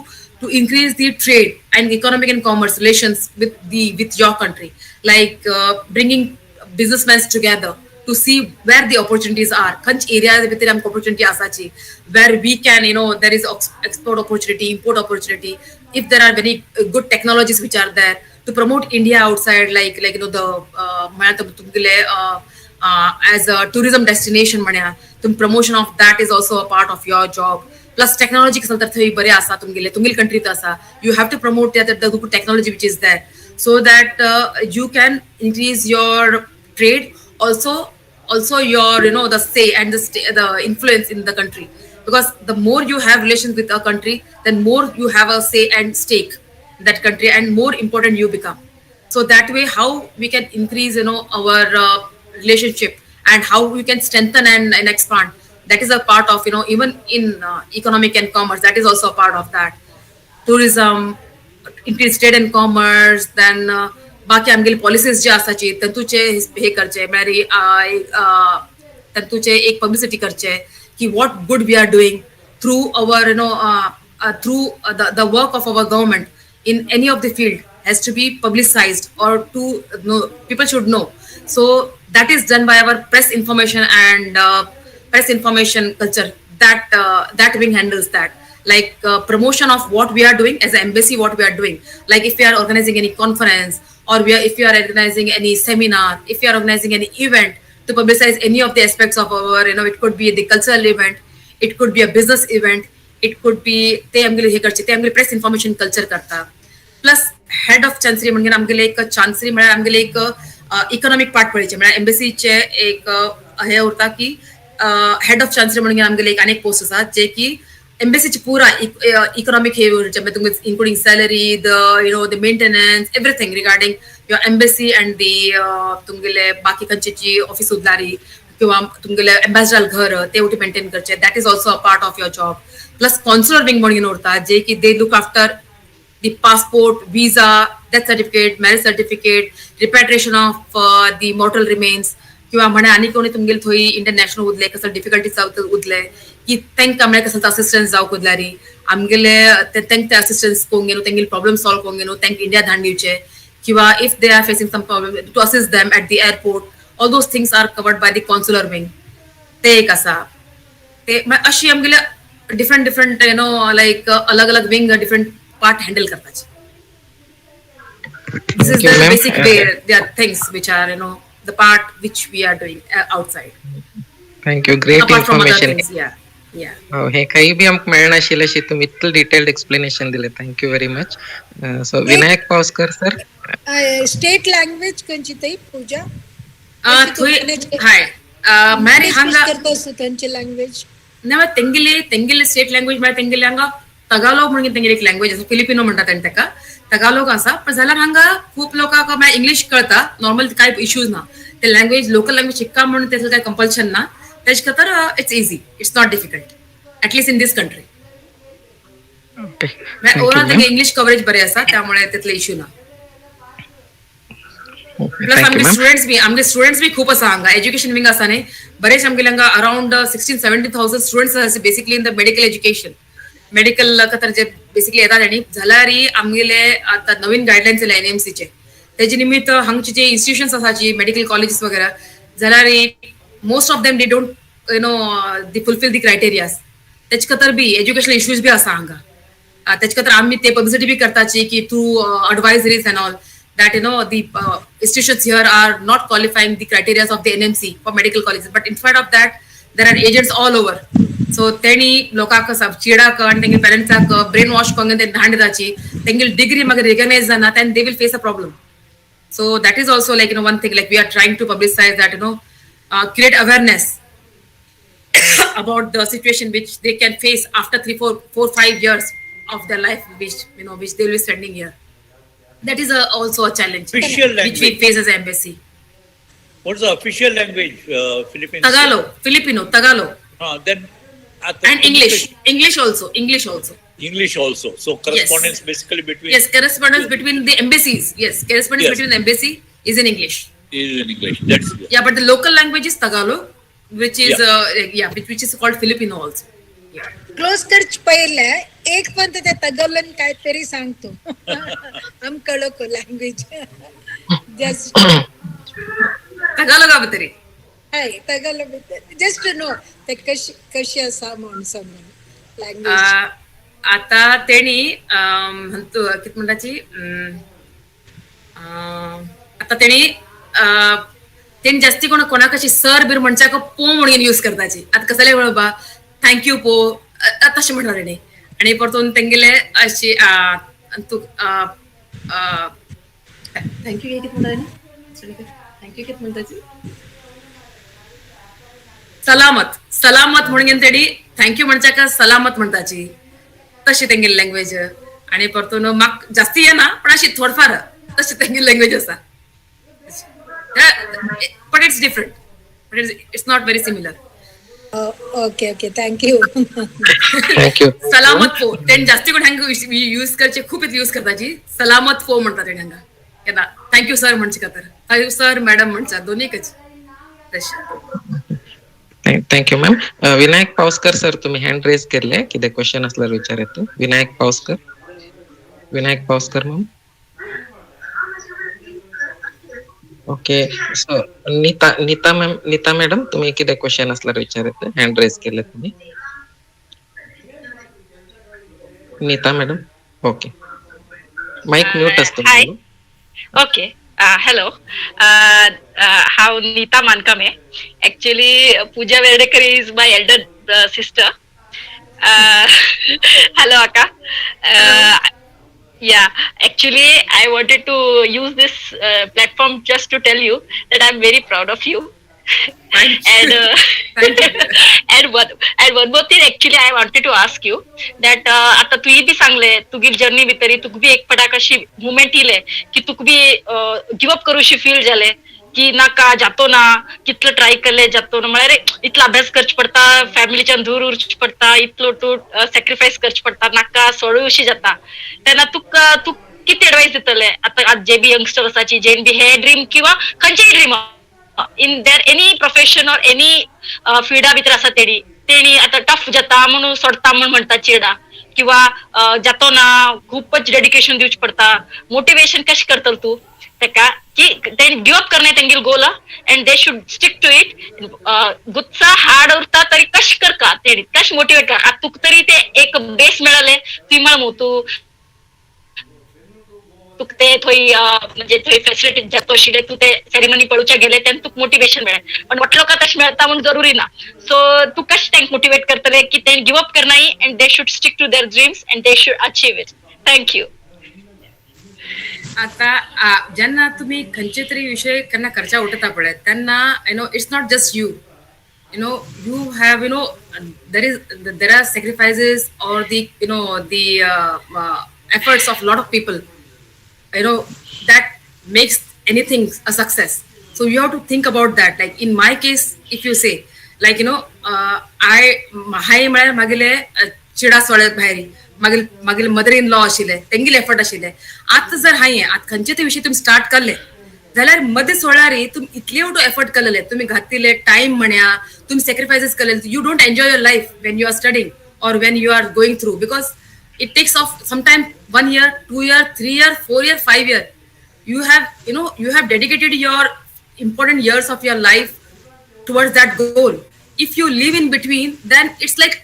increase the trade and economic and commerce relations with your country, like bringing businessmen together to see where the opportunities are, which areas भितर आमकां opportunity आसाची, where we can there is export opportunity, import opportunity, if there are very good technologies which are there to promote India outside, like the तुमगेले as a tourism destination म्हणया, promotion of that is also a part of your job. Plus technology कसं तर थंय बरें आसा तुमगेले country आसा, you have to promote the good technology which is there, so that you can increase your trade, also your the say and the influence in the country, because the more you have relations with a country, then more you have a say and stake in that country, and more important you become. So that way how we can increase our relationship, and how we can strengthen and expand, that is a part of even in economic and commerce, that is also a part of that. Tourism, increase trade and commerce, then बाकी आमगेले policies जे आसाची तंतूचे हे करचे, म्हळ्यार तंतूचे एक publicity करचे की what good we are doing through our through the work of our government in any of the field has to be publicized, or to people should know. So that is done by our press information and press information culture, that wing handles that, like promotion of what we are doing as an embassy, what we are doing, like if we are organizing any conference, or if you are organizing any seminar, if you are organizing any event, to publicize any of the aspects of our it could be the cultural event, it could be a business event, it could be ते आमगेले हे करचे, ते आमगेले press information culture करता. Plus head of चान्सरी म्हणजे आमगेले एक चान्सरी म्हळ्यार आमगेले एक इकॉनॉमिक पार्ट पळयचे, म्हळ्यार एम्बेसीचे एक हे उरता की हेड ऑफ चान्सरी म्हणून आमगेले एक आनी एक पोस्ट आसा जे की embassy pura economic including salary, the maintenance, everything regarding your embassy and the तुमगेले बाकी खंयची ऑफिस उरलारी किंवा तुमगेले एम्बेसडर घर ते उठी मेंटेन करचे, that is also a part of your job. Plus consular wing म्हणून उरता जे की they look after the passport, visa, death certificate, marriage certificate, repatriation of the mortal remains, किंवा म्हणे आणि कोणी तुमगेले थोई इंटरनॅशनल उदले कसं डिफिकल्टीज जाऊ उदले की तेंका म्हणे कसं असिस्टन्स जाऊ उदलारी आमगेले तेंक असिस्टन्स कोंगेनो तेंगेले प्रॉब्लेम सॉल्व कोंगेनो तेंक इंडिया धाड दिवचे किंवा if they are facing some problem to assist them at the airport, all those things are covered by the consular wing. ते एक आसा. ते अशी आमगेले डिफरंट लायक अलग अलग विंग डिफरंट पार्ट हँडल करपाचे. This is the basic way. There are things which are the part which we are doing outside. Thank you. Great Apart from other information. things, yeah. हे काही बी आमक मेळना आशिल्लें अशी तुम्ही इतलें डिटेल्ड एक्सप्लेनेशन दिले. Thank you very much. So Vinayak Pawaskar sir. State language खंयची थंय पूजा? हाय मॅरी हांगा करता त्यांची लँग्वेज ना तेंगेले स्टेट लँग्वेज म्हळ्यार तेंगेले हांगा तगालोग म्हणून तेंगेले एक लँग्वेज आसा, फिलिपिनो म्हणटा तें तेका तगालोग आसा. पण जाल्यार हांगा खूप लोकांक म्हळ्यार इंग्लिश कळटा, नॉर्मल कांय इश्यूज ना. ते लँग्वेज लोकल लँग्वेज शिकता म्हणून तेजो कांय कंपल्शन ना. तेज खातर it's easy, it's not difficult, at least in this country. Overall तेंगे इंग्लिश कवरेज बरें आसा, त्यामुळे तितले इश्यू ना. प्लस आमगे स्टुडंट्स बी खूप आसा हांगा. एज्युकेशन विंग आसा न्ही, बरेच आमगेले हांगा अराउंड 16-17,000 स्टुडंट्स आसा basically in the medical education. Medical खातर जे बेसिकली येतात आनी जाल्यार आमगेले आतां नवीन गायडलायन्स येयले NMCचे, तेजे निमित्त हांगची जे इन्स्टिट्यूशन्स आसाची मेडिकल कॉलेजीस वगैरे, जाल्यार most of them they don't they fulfil the criterias. तेजे खातर बी एज्युकेशनल इश्यूज बी आसा हांगा. तेजे खातर आमी ते पब्लिसिटी बी करताची की through advisories and all that the institutions here are not qualifying the criteria of the NMC for medical colleges, but in spite of that there are agents all over. So teni lokak sab chida ka and tengi parents ka brain wash kongen te dhand dachi tengi degree magar recognize na, then they will face a problem. So that is also like one thing, like we are trying to publicize that create awareness about the situation which they can face after 3, 4, 5 years of their life which they will be spending here. That is also a challenge Official which we face as an embassy. What's the official language? Philippines. Tagalog, Filipino, Tagalog. Then and English also. English also. So correspondence basically between. Yes, correspondence between the embassies. Yes, correspondence between the embassy is in English. Is in English. That's good. Yeah, but the local language is Tagalog, which is which is called Filipino also. Yeah. Close करच पहिले एक पण त्या तगलन काहीतरी सांगतो आम कळको language just Tagalog तरी हाय तगलन just to know ते कशी असा माणसं लँग्वेज. आता तेणी म्हणतो कित म्हणटाची आता तेणी जास्ती कोणाकशी सर बीर म्हणच्या पो म्हणून यूज करताची. आता कसले म्हणबा थँक्यू पो तशें म्हणटा तेणी आनी परतून तेंगेले अशी थँक्यू कित म्हणटा थँक्यू कित म्हणटाची सलामत म्हणून तेणी थँक्यू म्हणच्या सलामत म्हणटाची तशी तेंगेली लँग्वेज. आनी परतून म्हाका जास्ती येना पण अशी थोडफार तशी तेंगेली लँग्वेज आसा. But it's different, but it's not very similar. Okay thank you. सलामत पो तेणी जास्ती कोण हांगा यूज करचे खूप यूज करताची. सलामत पो म्हणटा तेणी हांगा केन्ना थँक्यू सर म्हणचे खातर, थँक्यू सर मॅडम म्हणच्या दोनीकच तशें. Thank you ma'am. Vinayak Pawaskar sir तुम्ही हँड रेज केले, कितें क्वेश्चन असल्यार विचार येतो. Vinayak Pawaskar ma'am. Okay, so Nita madam तुम्ही कितें क्वेश्चन असल्यार विचार येतो. हँड रेज केले तुम्ही. Nita madam. Okay, mic mute असतो. Okay. Hello. How Neeta Mankame. Actually, Pooja Vernekar is my elder sister. Hello, Akka. Yeah. Actually, I wanted to use this platform just to tell you that I'm very proud of you. Thank And you. Thank you. and one more thing actually I wanted to ask you that आता तुही बी सांगले तुगी journey भितरी तुक बी एक पडाक अशी moment इले की तुक बी गिव अप करूशी फील झाले की नाका जातो ना कितलं ट्राय केले जातो ना म्हळ्यार रे इतला अभ्यास करच पडता फॅमिलीच्यान दूर उरच पडता इतलो तू सॅक्रिफायस करच पडता नाका सोडूशी जाता तेन्ना तू किती एडवाइस दितले आता आज जे बी यंगस्टर असाची जेन बी हे ड्रीम किंवा खंयचेय dream in there any profession और एनी फिल्डा भितर आसा तेणी आता टफ जाता म्हणून सोडता म्हणून म्हणता चिडा किंवा जातो ना खूपच डेडिकेशन दिवच पडता मोटिवेशन कशें करतल तू तेका की तेणी गिव अप करणे तेंगेल goal and they should stick to it गुत्सा हार्ड उरता तरी कश करका तेणी कश मोटिवेट कर तुक तरी ते एक बेस मेळले ती म्हण तू तुक ते थंय म्हणजे थंय फॅसिलिटी जातो आशिल्ले तू ते सेरेमनी पळोवचे गेले तेन्ना तुका मोटिवेशन मेळ्ळें पण वट लोकांक तशें मेळटा म्हणून जरुरी ना सो तू कशें तांकां मोटिवेट करतले की ते गिव अप करनाय and they should stick to their dreams and they should achieve it thank you आता जेन्ना तुम्ही खंयचे तरी विषय केन्ना करच्या उठता पळय तेन्ना it's not just you you have there are sacrifices or the efforts of a lot of people that makes anything a success. So you have to think about that. Like in my case, if you say like हाय म्हळ्यार मागेले चिडा सोळ्यात भायरी मागील mother in law आशिल्ले तेंगेले effort आशिल्ले आतां जर हांवें आतां खंयचे ते विशय तुम्ही स्टार्ट केले जाल्यार मदे सोळ्यारी तुम्ही इतले मोठो एफर्ट केलेले तुम्ही घातिले टाइम म्हणया तुम्ही सॅक्रिफायसीस केलेले you don't enjoy your life when you are studying or when you are going through because it takes off sometime 1 year 2 year 3 year 4 year 5 year you have dedicated your important years of your life towards that goal. If you live in between then it's like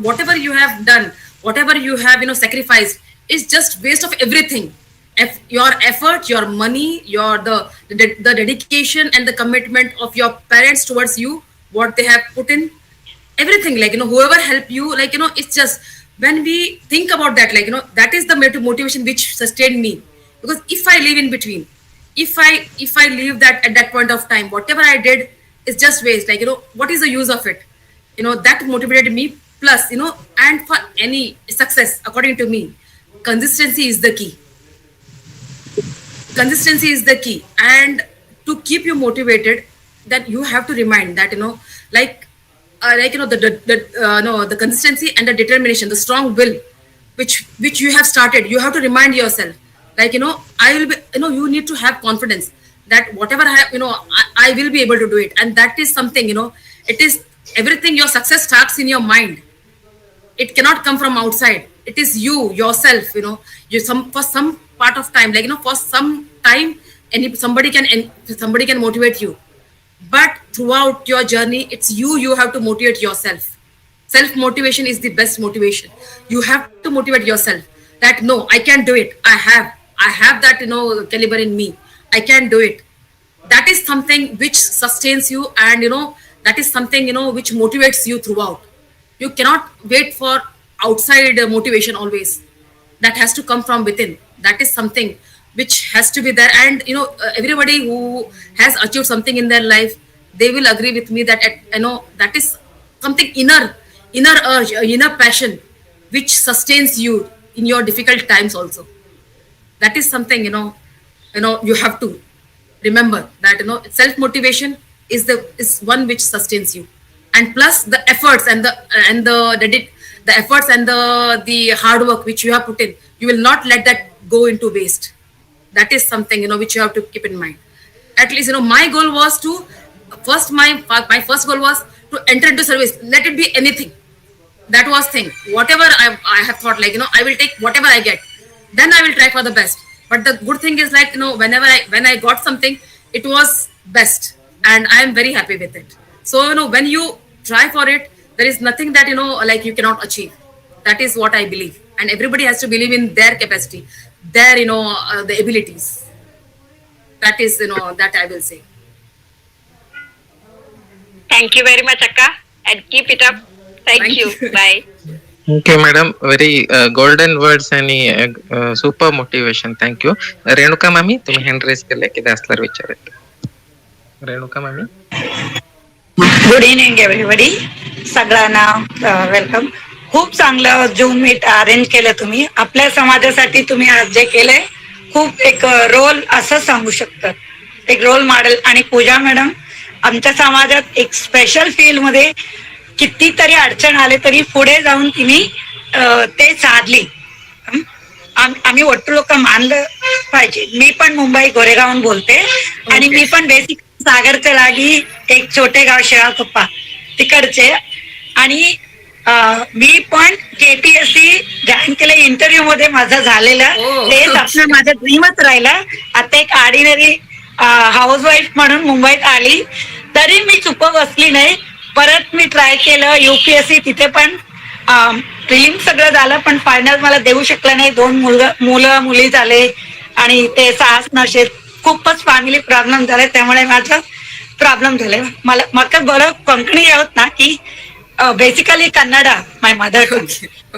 whatever you have done, whatever you have sacrificed is just waste of everything. Your effort, your money, the dedication and the commitment of your parents towards you, what they have put in, everything, whoever helped you, it's just when we think about that, that is the motivation which sustained me. Because if I live in between, if I leave that at that point of time, whatever I did is just waste. What is the use of it? That motivated me. Plus, and for any success, according to me, consistency is the key. Consistency is the key. And to keep you motivated, then you have to remind that the consistency and the determination, the strong will which you have started, you have to remind yourself I will be, you need to have confidence that whatever I will be able to do it. And that is something, it is everything. Your success starts in your mind. It cannot come from outside. It is you yourself, for some part of time, for some time, and somebody can motivate you. But throughout your journey, it's you have to motivate yourself. Self motivation is the best motivation. You have to motivate yourself that no, I can do it. I have that caliber in me. I can do it. That is something which sustains you, and that is something which motivates you throughout. You cannot wait for outside motivation always. That has to come from within. That is something which has to be there. And everybody who has achieved something in their life, they will agree with me that that is something inner urge, inner passion which sustains you in your difficult times also. That is something you have to remember that self motivation is one which sustains you. And plus the efforts and the efforts and the hard work which you have put in, you will not let that go into waste. That is something which you have to keep in mind. At least my goal was to my first goal was to enter into service. Let it be anything. That was thing. Whatever I have thought, I will take whatever I get. Then I will try for the best. But the good thing is when I got something, it was best, and I am very happy with it. So when you try for it, there is nothing that you cannot achieve. That is what I believe, and everybody has to believe in their capacity, their the abilities. That is that I will say. Thank you very much, Akka, and keep it up. Thank you. Bye. Okay, madam. Very golden words and super motivation. Thank you. Renuka mami, तुम्ही hand raise केले किती असल्यावर विचारत. रेणुका मामी. Good evening everybody, सगळ्यांना welcome. खूप चांगलं zoom meet arrange केलं तुम्ही. आपल्या समाजासाठी तुम्ही आज जे केलंय खूप एक रोल असं सांगू शकतात, एक रोल मॉडेल. आणि पूजा मॅडम आमच्या समाजात एक स्पेशल फील्ड मध्ये कितीतरी अडचण आले तरी पुढे जाऊन तिने ते साधली. आम्ही वट्टू लोक मानलं पाहिजे. मी पण मुंबई गोरेगावून बोलते आणि मी पण बेसिक सागरच्या लागी एक छोटे गाव शेळाकुप्पा तिकडचे. आणि मी पण KPSC जॉईन केलं. इंटरव्ह्यू मध्ये माझं झालेलं ते स्वप्न माझं ड्रीमच राहिलं. आता एक ऑर्डिनरी हाऊसवाईफ म्हणून मुंबईत आली तरी मी चुप बसली नाही. परत मी ट्राय केलं UPSC, तिथे पण प्रिलिम सगळं झालं पण फायनल मला देऊ शकलं नाही. 2 मुलं मुली झाले आणि ते साहस नशेत खूपच फॅमिली प्रॉब्लेम झाले, त्यामुळे माझं प्रॉब्लेम झाले. मला बरं कोंकणी होत ना की बेसिकली कन्नडा माय मदर टंग,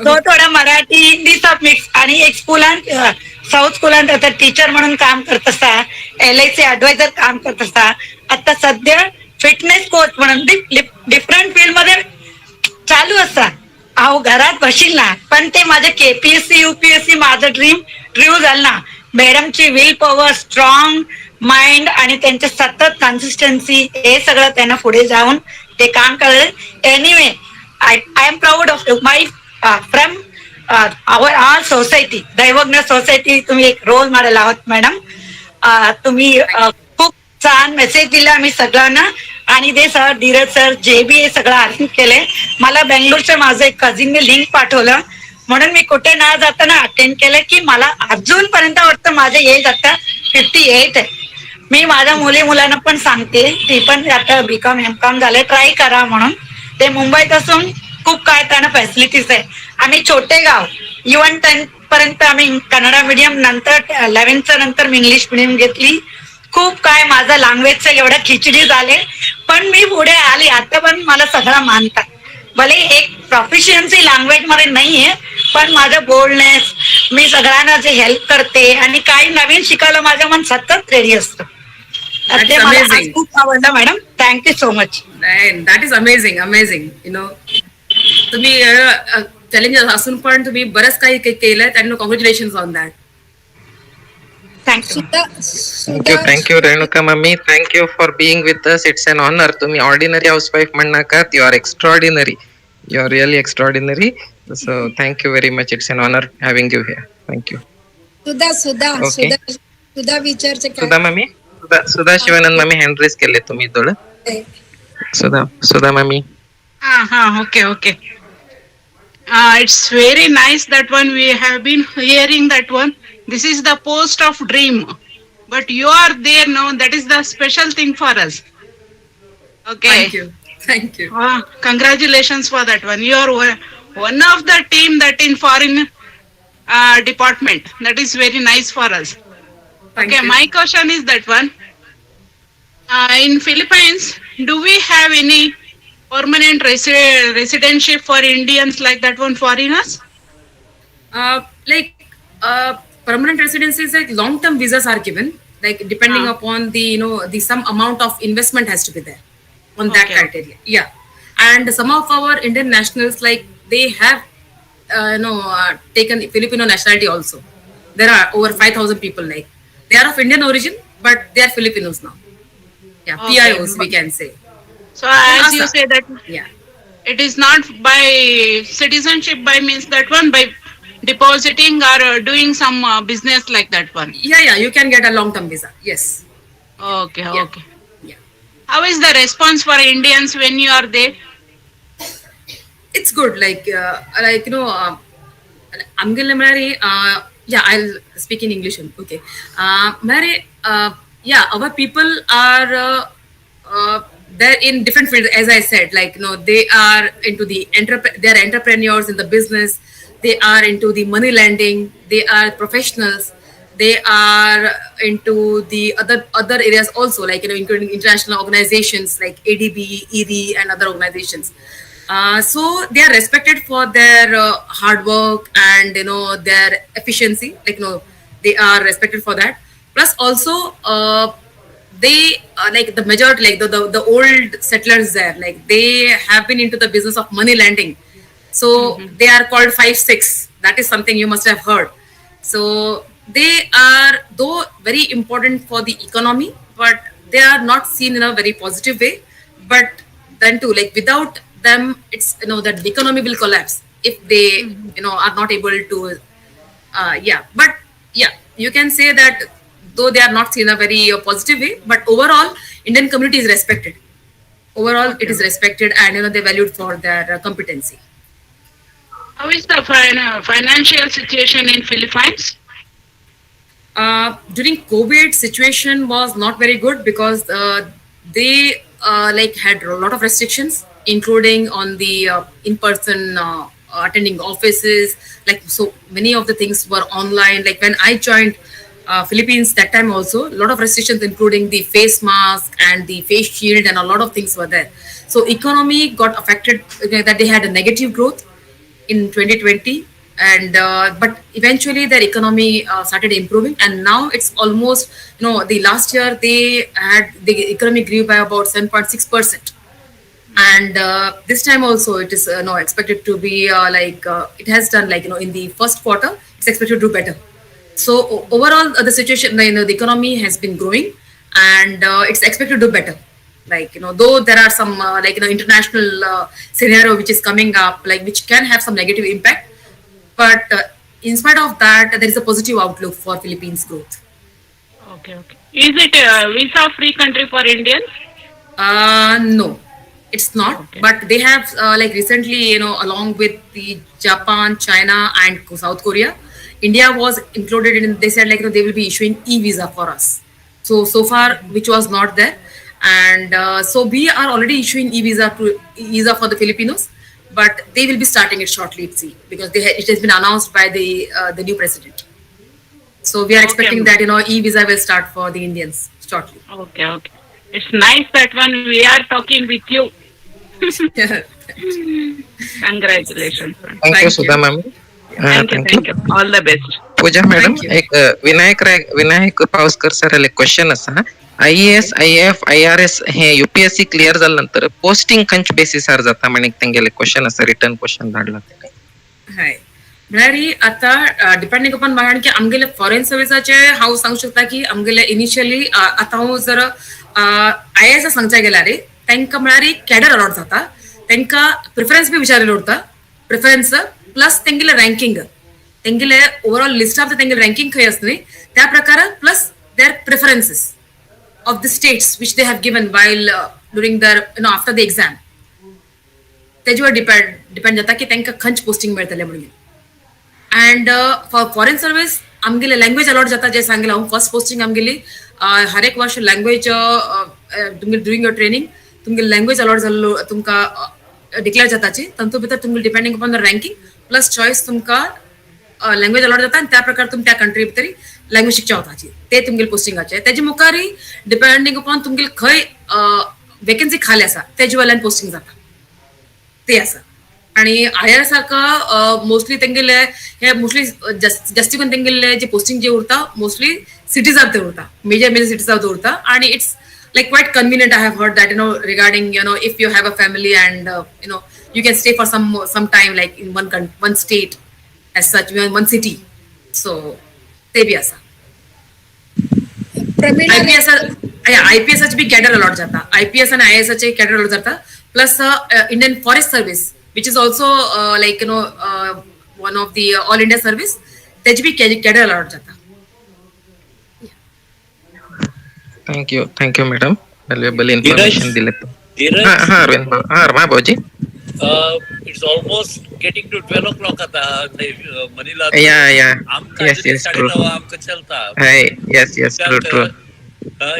तो थोडा मराठी हिंदी सब मिक्स. आणि एक स्कूलांत साऊथ स्कूलांत आता टीचर म्हणून काम करत असता, LIC ऍडवायझर काम करत असता. आता सध्या फिटनेस कोच म्हणून डिफरंट फील्ड मध्ये चालू असतात. अहो घरात बशील ना, पण ते माझं KPSC UPSC माझं ड्रीम झालं ना. मॅडमची विल पॉवर, स्ट्रॉंग माइंड आणि त्यांचे सतत कन्सिस्टन्सी, हे सगळं त्यांना पुढे जाऊन ते काम करत. Anyway I am proud of my from our our society, Daivadnya society. तुम्ही एक रोल मॉडेल आहात मॅडम. तुम्ही खूप छान मेसेज दिला आम्ही सगळ्यांना. आणि ते सर, धीरज सर, JB हे सगळं अरेंज केले. मला बेंगलोरचं माझं एक कझिनने लिंक पाठवलं म्हणून मी कुठे ना जाताना अटेंड केलं की मला अजूनपर्यंत वाटतं माझं एज आता 58 आहे. मी माझ्या मुलांना पण सांगते, ती पण आता BCom MCom झाले, ट्राय करा म्हणून. ते मुंबईत असून खूप काय त्यांना फॅसिलिटीज आहे. आम्ही छोटे गाव, इव्हन 10th पर्यंत आम्ही कन्नडा मीडियम, नंतर 11th नंतर मी इंग्लिश मिडियम घेतली. खूप काय माझं लँग्वेजचं एवढं खिचडी झाले पण मी पुढे आली. आता पण मला सगळं मानतात. भले एक प्रोफिशियन्सी लँग्वेज मध्ये नाहीये पण माझं बोलनेस, मी सगळ्यांना जे हेल्प करते आणि काही नवीन शिकायला माझं मन सतत रेडी असतं. ते मला आज खूप आवडलं madam. Thank you so much. That is amazing. तुम्ही चॅलेंजेस असून पण तुम्ही बरंच काही केलं आणि congratulation on that. Thank you Renuka mami. Thank you for being with us. It's an honor. तुम्ही ordinary housewife म्हणू नका. You are extraordinary. You are really extraordinary. So thank you very much. It's an honor having you here. Thank you. सुधा विचारचे काय? सुधा मामी, सुधा शिवानंद मामी hand race केले तुम्ही थोडं. सुधा मामी. Okay. It's very nice that one. We have been hearing that one. This is the post of dream, but you are there now. That is the special thing for us. Okay. Thank you. Congratulations for that one. You are one of the team that in foreign department. That is very nice for us. Thank you. My question is that one. In Philippines, do we have any permanent residency for Indians like that one, foreigners? Permanent residencies, like long-term visas are given, like depending upon the some amount of investment has to be there on that criteria. Yeah, and some of our Indian nationals, like they have taken Filipino nationality also. There are over 5,000 people, like they are of Indian origin but they are Filipinos now. Yeah, PIOs we can say. So as you say that, it is not by citizenship, by means that one, by depositing or doing some business like that one. Yeah, you can get a long-term visa. Yes. Okay. Yeah. How is the response for Indians when you are there? It's good. I'll speak in English. Okay. Our people are they're in different fields, as I said. They are into the they are entrepreneurs in the business. They are into the money lending. They are professionals. They are into the other areas also, including international organizations like ADB, ED, and other organizations. So they are respected for their hard work and their efficiency. They are respected for that. Plus also they like the majority, like the old settlers there, like they have been into the business of money lending. So they are called 5-6. That is something you must have heard. So they are though very important for the economy, but they are not seen in a very positive way. But then too, like without them, it's that the economy will collapse if they are not able to. Yeah, but yeah, you can say that though they are not seen in a very positive way, but overall, Indian community is respected. Overall, it is respected, and they're valued for their competency. How is the financial situation in Philippines? During COVID, situation was not very good because they like had a lot of restrictions, including on the in-person attending offices. Like so many of the things were online. Like when I joined Philippines that time, also a lot of restrictions, including the face mask and the face shield, and a lot of things were there. So economy got affected. That they had a negative growth in 2020, and but eventually their economy started improving, and now it's almost the last year the economy grew by about 7.6%, and this time also it is no expected to be it has done in the first quarter it's expected to do better. So overall the situation, the economy has been growing, and it's expected to do better. Though there are some international scenario which is coming up, which can have some negative impact, but in spite of that, there is a positive outlook for Philippines growth. Okay. Is it a visa-free country for Indians? No, it's not. Okay. But they have recently, along with the Japan, China, and South Korea, India was included in. They said they will be issuing e-visa for us. So far, which was not there. And so we are already issuing e-visa for the Filipinos, but they will be starting it shortly, because it has been announced by the new president. So we are expecting that e-visa will start for the Indians shortly. Okay. It's nice that we are talking with you. Congratulations. Thank you, Sudha ma'am. Thank you. All the best. Pooja madam, एक Vinayak Pawaskar sir question असा, IAS, IAF, IRS हे UPSC clear झाल्यानंतर posting खंच बेसिसार जाता म्हणे तेंगेले question असा, रिटर्न क्वेश्चन धाडला ते हाय म्हळ्यार आता डिपेंडिंग अपॉन कारण की आमगेले फॉरेन सर्विसाचे हांव सांगू शकता की आमगेले इनिशियली आता हांव जर IAS सांगचा गेल्यार तांकां म्हळ्यार कॅडर अलॉट जाता, तांकां प्रिफरन्स बी विचारलेलो उरता, प्रिफरन्स प्लस तेंगेले रँकिंग, तेंगेले ओवरऑल लिस्ट ऑफ तेंगेले रँकिंग खंय आसली त्या प्रकारान, plus their preferences of the states which they have given while during their after the exam. तेजेवर डिपेंड जाता की तांकां खंच पोस्टिंग मेळटले म्हणून. अँड फॉर फॉरेन सर्वीस आमगेले लँग्वेज अलॉट जाता, जे सांगलें हांव फर्स्ट पोस्टिंग आमगेली हर एक वर्ष लँग्वेज तुमगे ड्युरिंग युअर ट्रेनिंग तुमगे लँग्वेज अलॉट जाल्लो तुमकां डिक्लेअर जाताची, तातूंत भितर तुमगे depending upon the ranking plus choice तुमकां लँग्वेज अलॉट जाता, आनी त्या प्रकार तुमी त्या कंट्री भितर लँग्वेज शिकच्या वताची, ते तुमगेले पोस्टिंगाचे. तेजे मुखारी डिपेंडिंग अपॉन तुमगेले खंय वेकन्सी खाली आसा तेजे वयल्यान पोस्टिंग जाता ते आसा. आणि IR सारखा मोस्टली तेंगेले हे मोस्टली जास्ती करून तेंगेले जे पोस्टिंग जे उरता मोस्टली सिटीजांत उरता, मेजर सिटीजांत उरता, आणि it's like quite convenient. I have heard that regarding if you have a family and you can stay for some time like in one state as such, one city. So ते भी असा IPS बी cadre allot जाता, IPS आणि IAS चे cadre allot जाता, plus Indian forest service which is also one of the all India service, त्याची बी cadre allot जाता. Thank you madam, valuable information दिले. हा अरविंद भाऊजी, it's almost getting to 12 o'clock आता Manila. Yeah. Yes, true. आमका चलता. Yes, true.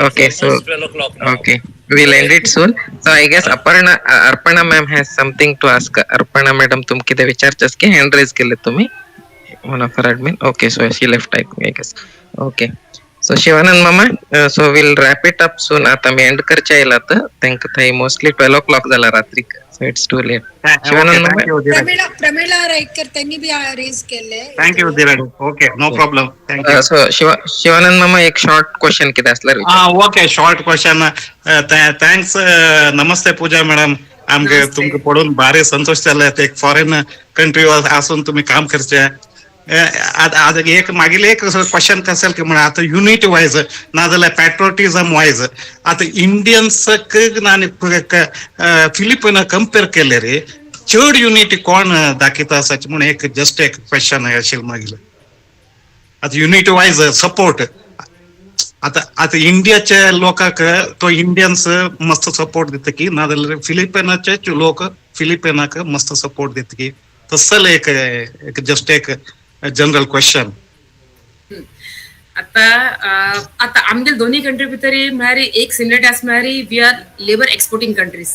Okay, so 12 o'clock now. Okay, we'll end it soon. So I guess Arpana ma'am has something to ask. Arpana madam, तुम किती विचारचस की hand raise केले तुम्ही, one of our admin. Okay, so she left, I guess. Okay. So Shivanand मामा, so will wrap it up soon. आता मी end करच्या येईल आता. थँक थंय मोस्टली 12 o'clock झाला रात्री. So it's too late. Shivanand मामा. प्रमिळा राईकर त्यांनी बी रेज केले. Thank you Dheeraj. Okay, no problem. Thank you. So Shivanand मामा एक शॉर्ट क्वेश्चन कितें आसल्यार ओके, शॉर्ट क्वेश्चन. थँक्स. नमस्ते पूजा मॅडम. आमगे तुमकां पळोवन भारी संतोष जाले. एक फॉरेन कंट्री आसून तुम्ही काम करचे. आता एक मागील एक क्वेश्चन कसेल की म्हणा आता युनिटी वायज नाजाल्यार पॅट्रोटिझम वायज आता इंडियन्सक आनी फिलिपिना कंपेर केले रे चड युनिटी कोण दाखयता असाचे म्हणून एक जस्ट एक क्वेश्चन आशिल्लें मागील. आता युनिटी वायज सपोर्ट आता इंडियाच्या लोकांक तो इंडियन्स मस्त सपोर्ट दिता की नाजाल्यार फिलिपिनाचे लोक फिलिपिनाक मस्त सपोर्ट दिता की तसलं एक जस्ट एक जनरल क्वेश्चन. आता आमच्या दोन्ही कंट्री भितर म्हळ्यार एक सिमिलरिटी आसा म्हळ्यार we are labour exporting countries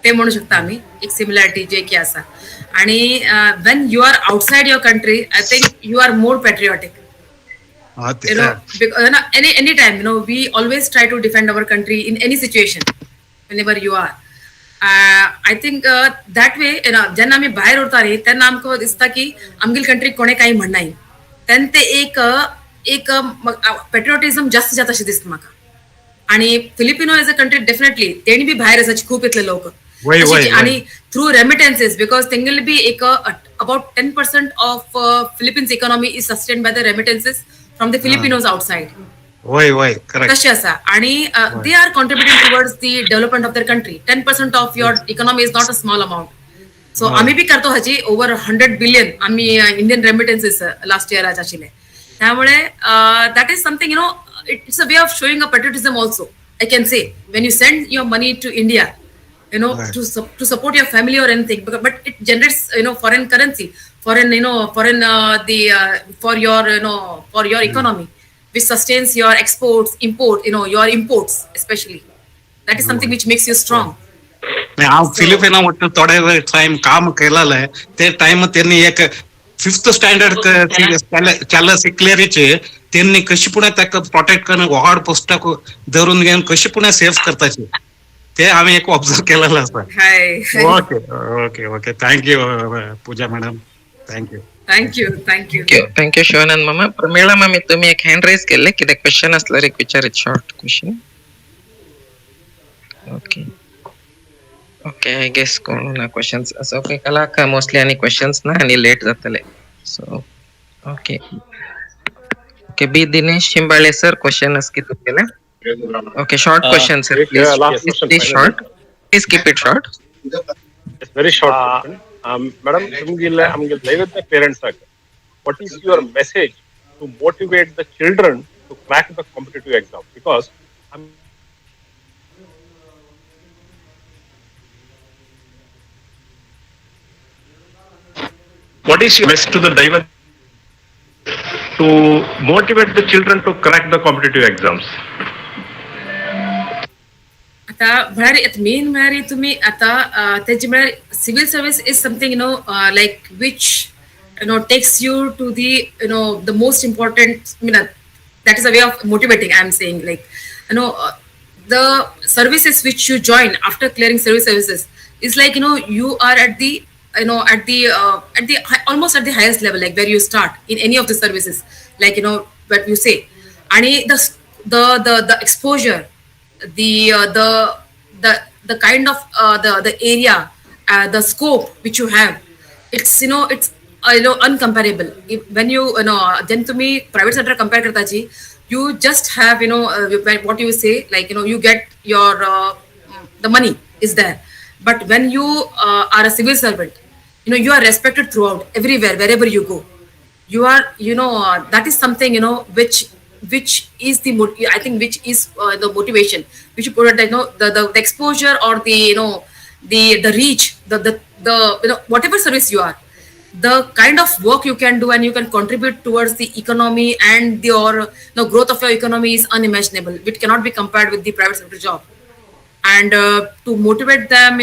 ते म्हणू शकता आमी एक सिमिलरिटी जे की आसा. आणि when you are outside your country I think you are more patriotic. Any time, we always try to defend our country in any situation, whenever you are. I think that way, जेन्ना आमी भायर उरता न्ही तेन्ना आमकां दिसता की आमगेली कंट्री कोणें काही म्हणनाय तेन्ना ते एक पॅट्रिऑटिझम जास्त जाता अशें दिसता म्हाका. आणि Filipino as a country definitely तेणी बी भायर आसाचे खूब येतले लोक आणि थ्रू रेमिटेन्सेस बिकॉज तेंगेले बी एक about 10% of Philippines economy is sustained by the remittances from the Filipinos outside. तशें आसा आणि they are contributing towards the development of their country. 10% of your economy is not a small amount. So आम्ही बी करतो हाची over 100 billion आम्ही Indian remittances last इयराचे आशिल्ले. त्यामुळे that is something it's a way of showing a patriotism also. I can say when you send your money to India to support your family or anything, but it generates foreign currency, for your economy, which sustains your exports, your imports especially. That is something which makes you strong. हांव फिलिपिना वट्ट थोडे time काम केलेलं आहे. ते time त्यांनी एक 5th standard केलं शिकलेरीचे त्यांनी कशी पुणे ताका प्रोटेक्ट करून व्हड पोस्टाक धरून घेऊन कशी पुणे सेफ करताचे ते आम्ही एक ऑब्झर्व केलेलं असतं. Okay okay okay. थँक्यू पूजा मॅडम. थँक्यू शिवानंद मामा. प्रमिळा मामी तुम्ही एक हँड रेज केले कितें क्वेश्चन असल्यार एक विचारीत short question. Okay okay I guess कोण ना क्वेश्चन्स असो ओके कलाक मोस्टली आनी क्वेश्चन्स ना आनी लेट जातले. सो ओके ओके बी दिनेश शिंबाळे सर क्वेश्चन कितें केले. Okay, short question, sir. Please short. Please keep it short. It's very short. Madam, amgil naivedya parents ag. What is your message to motivate the children to crack the competitive exam? Because what is your message to the naivedya to motivate the children to crack the competitive exams? आता म्हळ्यार main म्हळ्यार तुम्ही आता त्याची म्हळ्यार civil service is something like which takes you to the the most important that is a way of motivating. I am saying the services which you join after clearing services is like you are at the almost at the highest level, like where you start in any of the services, like what you say, and the exposure, the kind of the area, the scope which you have, it's uncomparable. When you then to me private sector compare karta ji, you just have what you say, like you get your the money is there, but when you are a civil servant, you are respected throughout, everywhere, wherever you go. You are that is something which is I think which is the motivation which you put the exposure or the reach, the whatever service you are, the kind of work you can do and you can contribute towards the economy and your growth of your economy is unimaginable. It cannot be compared with the private sector job. And to motivate them,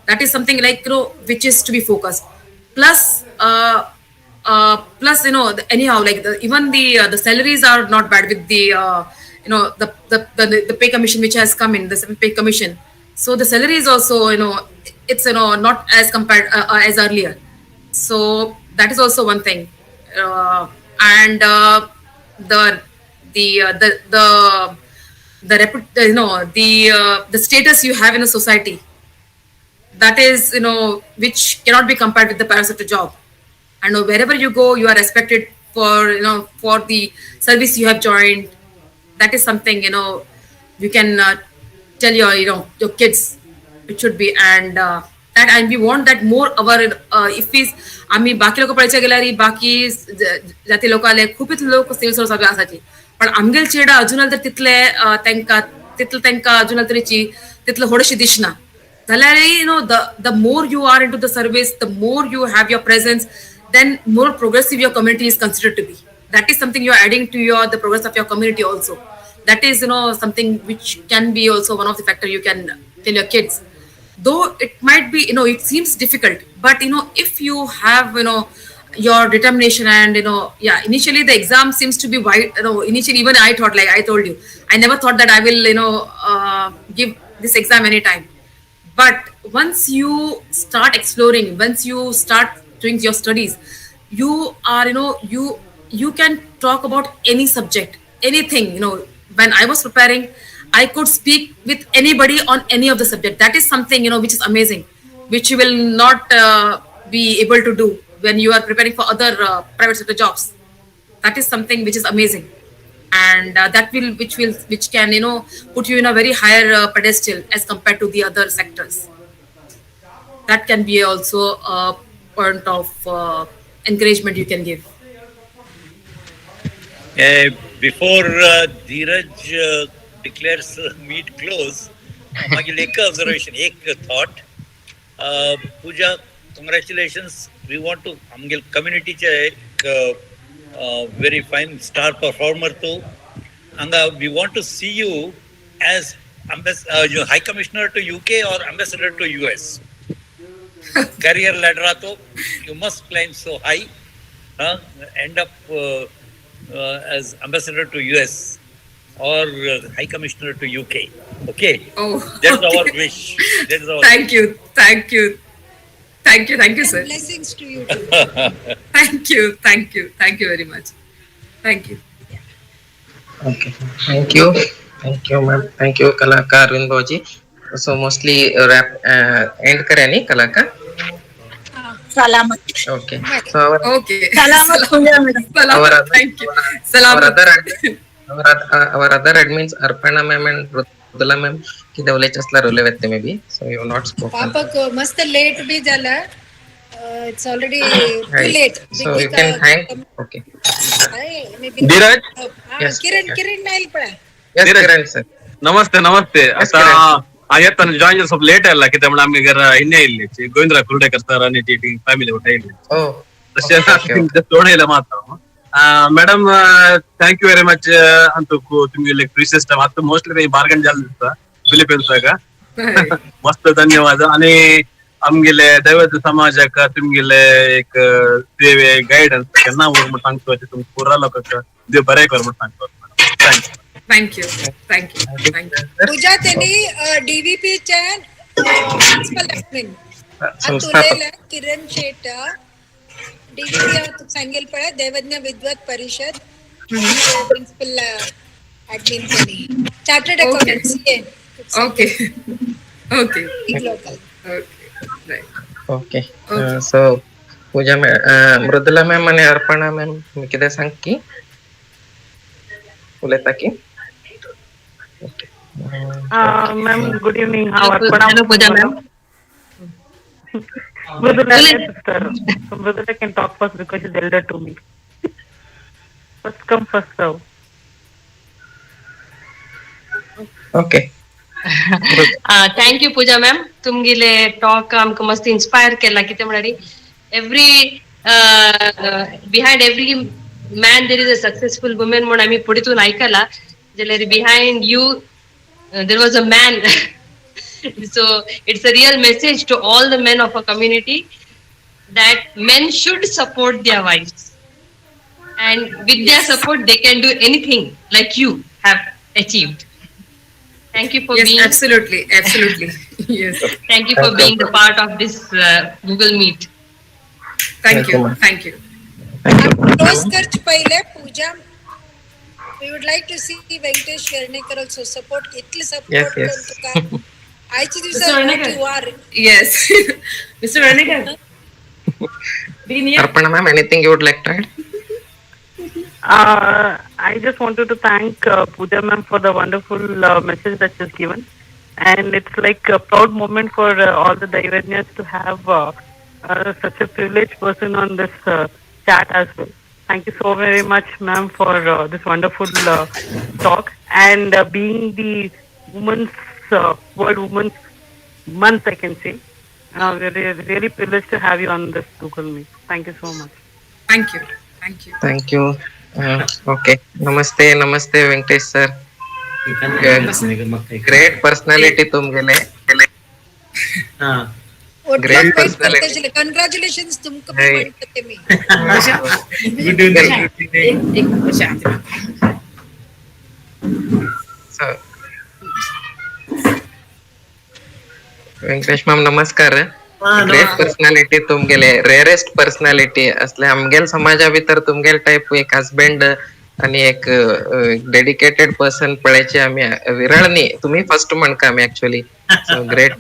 that is something like which is to be focused. Plus plus anyhow, like even the salaries are not bad with the the pay commission which has come in, the pay commission. So the salary is also it's not as compared as earlier. So that is also one thing. And the the uh, the the the the status you have in a society, that is which cannot be compared with the parents of the job. And wherever you go, you are respected for for the service you have joined. That is something you can tell your your kids it should be. And that, and we want that more our if we आम्ही बाकी लोक पळयचे गेल्यार बाकी जाती लोक आले खूपच लोक सिव्हिल सर्विस आसाची, पण आमगेल चेडा अजून तर तितले तांकां अजून तरीची तितलो व्हडशी दिसना. जाल्यार the more you are into the service, the more you have your presence, then more progressive your community is considered to be. That is something you are adding to the progress of your community also. That is something which can be also one of the factor you can tell your kids. Though it might be it seems difficult, but if you have your determination and initially the exam seems to be wide. Initially even I thought, like I told you, I never thought that I will give this exam anytime. But once you start exploring, once you start doing your studies, you are you can talk about any subject, anything. When I was preparing, I could speak with anybody on any of the subject. That is something which is amazing, which you will not be able to do when you are preparing for other private sector jobs. That is something which is amazing, and which can put you in a very higher pedestal as compared to the other sectors. That can be also a point of encouragement you can give. Before Dheeraj declares meet close, मागील एक observation, एक thought. Pooja, congratulations. We want to आमगेल community चे very fine star performer too. And we want to see you as High Commissioner to UK or Ambassador to US. Career ladder ato, you must climb so high, end up as Ambassador to US or High Commissioner to UK. Okay? Oh, that's okay. Our wish. That is our Thank you, sir. Blessings to you too. Thank you very much. Thank you. Okay, thank you ma'am, thank you कलाकार Arvind ji. So mostly wrap end करे नहीं कलाकार. Salamat. Okay, so Salamat Pooja madam. Thank you. Salamat. Our other admins Arpana ma'am and Rudula ma'am की देवले चसला रोले वेत्ते में भी, so you have not spoken. पापक मस्त late भी झाला. It's already too late. So you can thank. Okay. Dheeraj. Yes. किरण नाही पळा. Yes, Kiran sir. नमस्ते. आता आयत जॉइन ಸ್ವಲ್ಪ ಲೇಟ್ ಅಲ್ಲ ಕಿತ ಮೇಡಮ್ ಆಮಿಗರ ಇನ್ನೇ ಇಲ್ಲಿ ಗೋವಿಂದರಾವ್ ಕುರುಡೇಕರ್ ಸರ್ आणि टीटी फॅमिली होता ಇಲ್ಲಿ. तसे थोडे ಇಲ್ಲ ಮಾತಾವು. Madam thank you very much अंतु तुम्ही लाईक प्रिशियस टाइम आता मोस्टली बार्गन झालं दिसता फिलिपिन्सका. मस्त धन्यवाद. आणि आमगेले दैवत समाजाक तुमगेले एक सेवे गायडन्स केन्ना म्हणून सांगतो ते तुमका पुरा लोकांक देव बरे कर म्हणून सांगतो. Thank you. पूजा त्यांनी डीव्हीपी च्या प्रिन्सिपल ऍडमिन तुलेला किरण शेट डीव्हीपी सांगेल पळा देवज्ञ विद्वत परिषद प्रिन्सिपल ऍडमिन त्यांनी chartered accountant. Okay. Local. Okay. So Pooja Mrudula ma'am आणि अर्पणा ma'am मी किती सांग की उलयता की. Ma'am, good evening. How are you? Hello, Pooja ma'am. Mrudula sister. So Mrudula can talk first because she's elder to me. First come, first serve. Okay. Thank you, Pooja ma'am. तुमगेले talk आमका मस्त inspire केला किती म्हणारी. Every behind every man there is a successful woman म्हणून आम्ही पुढीतून ऐकायला. Jaleri behind you there was a man. So it's a real message to all the men of our community that men should support their wives. And with their support, they can do anything like you have achieved. Thank you for Yes, being. absolutely. Yes. Thank you for being the part of this Google Meet. Thank you. Thank you. Close खर्च पहिले पूजा. We would like to see Venkatesh Vernekar also support. इतले support करून तुका. आजच्या दिवसात you are. Yes. Mr. Vernekar. Arpana ma'am, anything you would like to add? I just wanted to thank Pooja ma'am for the wonderful message that she's given, and it's like a proud moment for all the Daivanyas to have such a privileged person on this chat as well. Thank you so very much, ma'am, for this wonderful talk, and being the Women's World Women's Month, I can say. We're really privileged to have you on this Google Meet. Thank you so much. Thank you. Thank you. Okay. Namaste, Venkatesh sir. Great personality तुम गेले. Great personality. Congratulations तुमको भी म्हणते मी. Venkatesh ma'am नमस्कार. Great personality तुमगेले rarest personality असले आमगेल समाजा भितर तुमगेल type एक हस्बंड आणि एक डेडिकेटेड पर्सन पळयचे आम्ही विरळनी तुम्ही फर्स्ट म्हणका आम्ही ऍक्च्युअली ग्रेट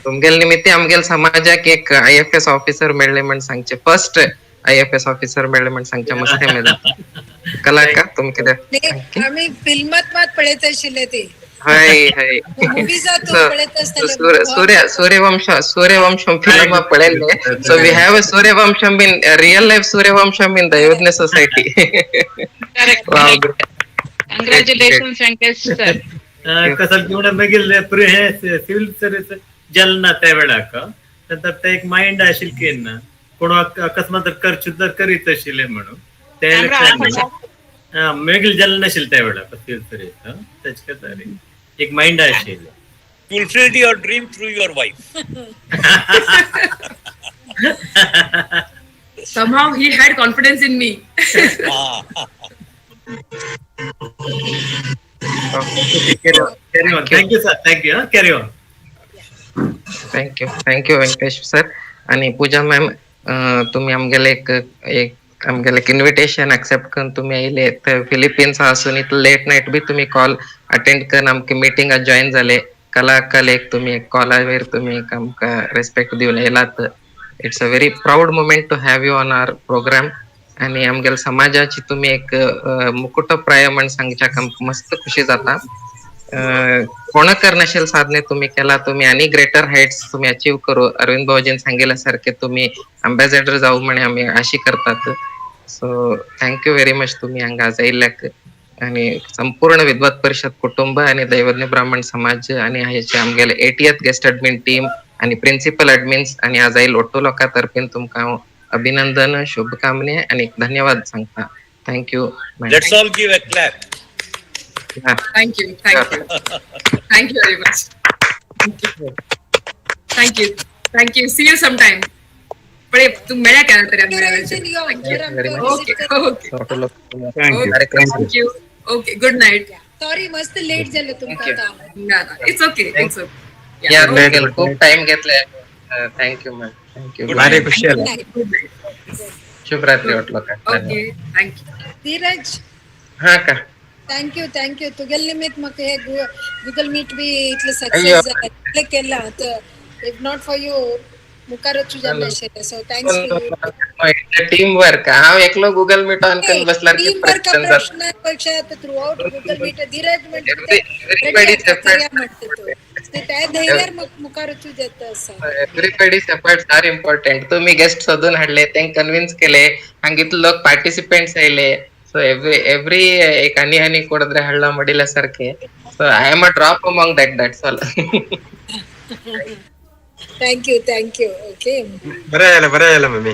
तुमगेल निमित्त आमगेल समाजाक एक IFS ऑफिसर मेळ्ळे म्हण सांगचे फर्स्ट IFS ऑफिसर मेळ्ळे म्हण सांगचे मस्ते मेदा कला का तुम कितें आम्ही फिल्मात मात पळयत आशिल्ले ते. हाय हाय सूर्यवंशम फिल्म पळयल्ले so we have a Sooryavansham in real life Sooryavansham in Daivadnya society. Congratulations, Venkatesh sir. कसं घेऊन बघितले पुरे हे सिव्हिल सर्व्हिस जलना त्या वेळाक नंतर ते एक माइंड आशिल की ना कोण अकस्मात कर करीत आशिल्ले म्हणून त्या मेगील जल नाशिल त्या वेळाक सिव्हिल सर्व्हिस त्याच्या खातीर एक mind आशिल. Fulfilled your dream through your wife. Somehow he had confidence in me. Carry on. Thank you sir. Thank you. Carry on. Thank you Venkatesh sir. आणि पूजा मॅम तुम्ही आमगेले एक आमगेले इन्व्हिटेशन एक्सेप्ट करून तुम्ही आयले फिलिपिन्स आसून इथं लेट नाईट बी तुम्ही कॉल अटेंड करून आमके मिटिंगात जॉईन झाले. कलाक तुम्ही कॉलावेर तुम्ही आमकां रेस्पेक्ट दिवन येयलात. It's a very proud moment to have you on our programme. आणि आमगेल समाजाची तुम्ही एक मुकुटप्राय म्हण सांगच्याक आमकां मस्त खुशी जाता. कोणाकर नशेल साधने तुम्ही केला तुम्ही आणि ग्रेटर हाइट्स तुम्ही अचीव करू अरविंद भाऊजीन सांगितल्यासारखे तुम्ही अम्बॅसेडर जाऊ म्हणे आम्ही आशी करतात. सो थँक्यू व्हेरी मच तुम्ही हांगा आज आयिल्ल्याक. आणि संपूर्ण विद्वत परिषद कुटुंब आणि दैवज्ञ ब्राह्मण समाज आणि हाचे आमगेले 80th गेस्ट ॲडमिन टीम आणि प्रिन्सिपल ॲडमिन्स आणि आज आयिल्लो ओटो लोकां तर्फेन तुमकां हांव अभिनंदन शुभकामने आणि धन्यवाद सांगता. Thank you. Let's all give a clap. Thank you very much. Thank you. See you sometime. पण तू मेळ्या केला तरी thank you. Okay good night. Sorry मस्त लेट झालं तुमका. It's okay. खूप टाइम घेतलाय. Thank you ma'am. थँक्यू. शुभरात्री वाटलं का. Okay thank you. धीरज हा का थँक्यू तुगेल निमित्त म्हाका हे गुगल मीट बी इतले सक्सेस जालें केला. इफ नॉट फॉर यू मुखारच जाल्लें आशिल्लें. So thanks team work. हांव एकलो गुगल मीट ऑन करून बसल्यार टीम वर्क प्रश्नापेक्षा थ्रू आउट गुगल मीट धीरज म्हणते त्या धैर्यार मुखार वचूं येता आसा. Everybody's efforts are important. तुम्ही गेस्ट सोदून हाडले तेंक कन्विन्स केले हांगीतले लोक पार्टिसिपेंट्स आयले. सो एव्हरी एक आनी कोणतरी हाडला मडिल्या सारखे. So I am a drop among that's all. Thank you. Okay बरं झालं मम्मी.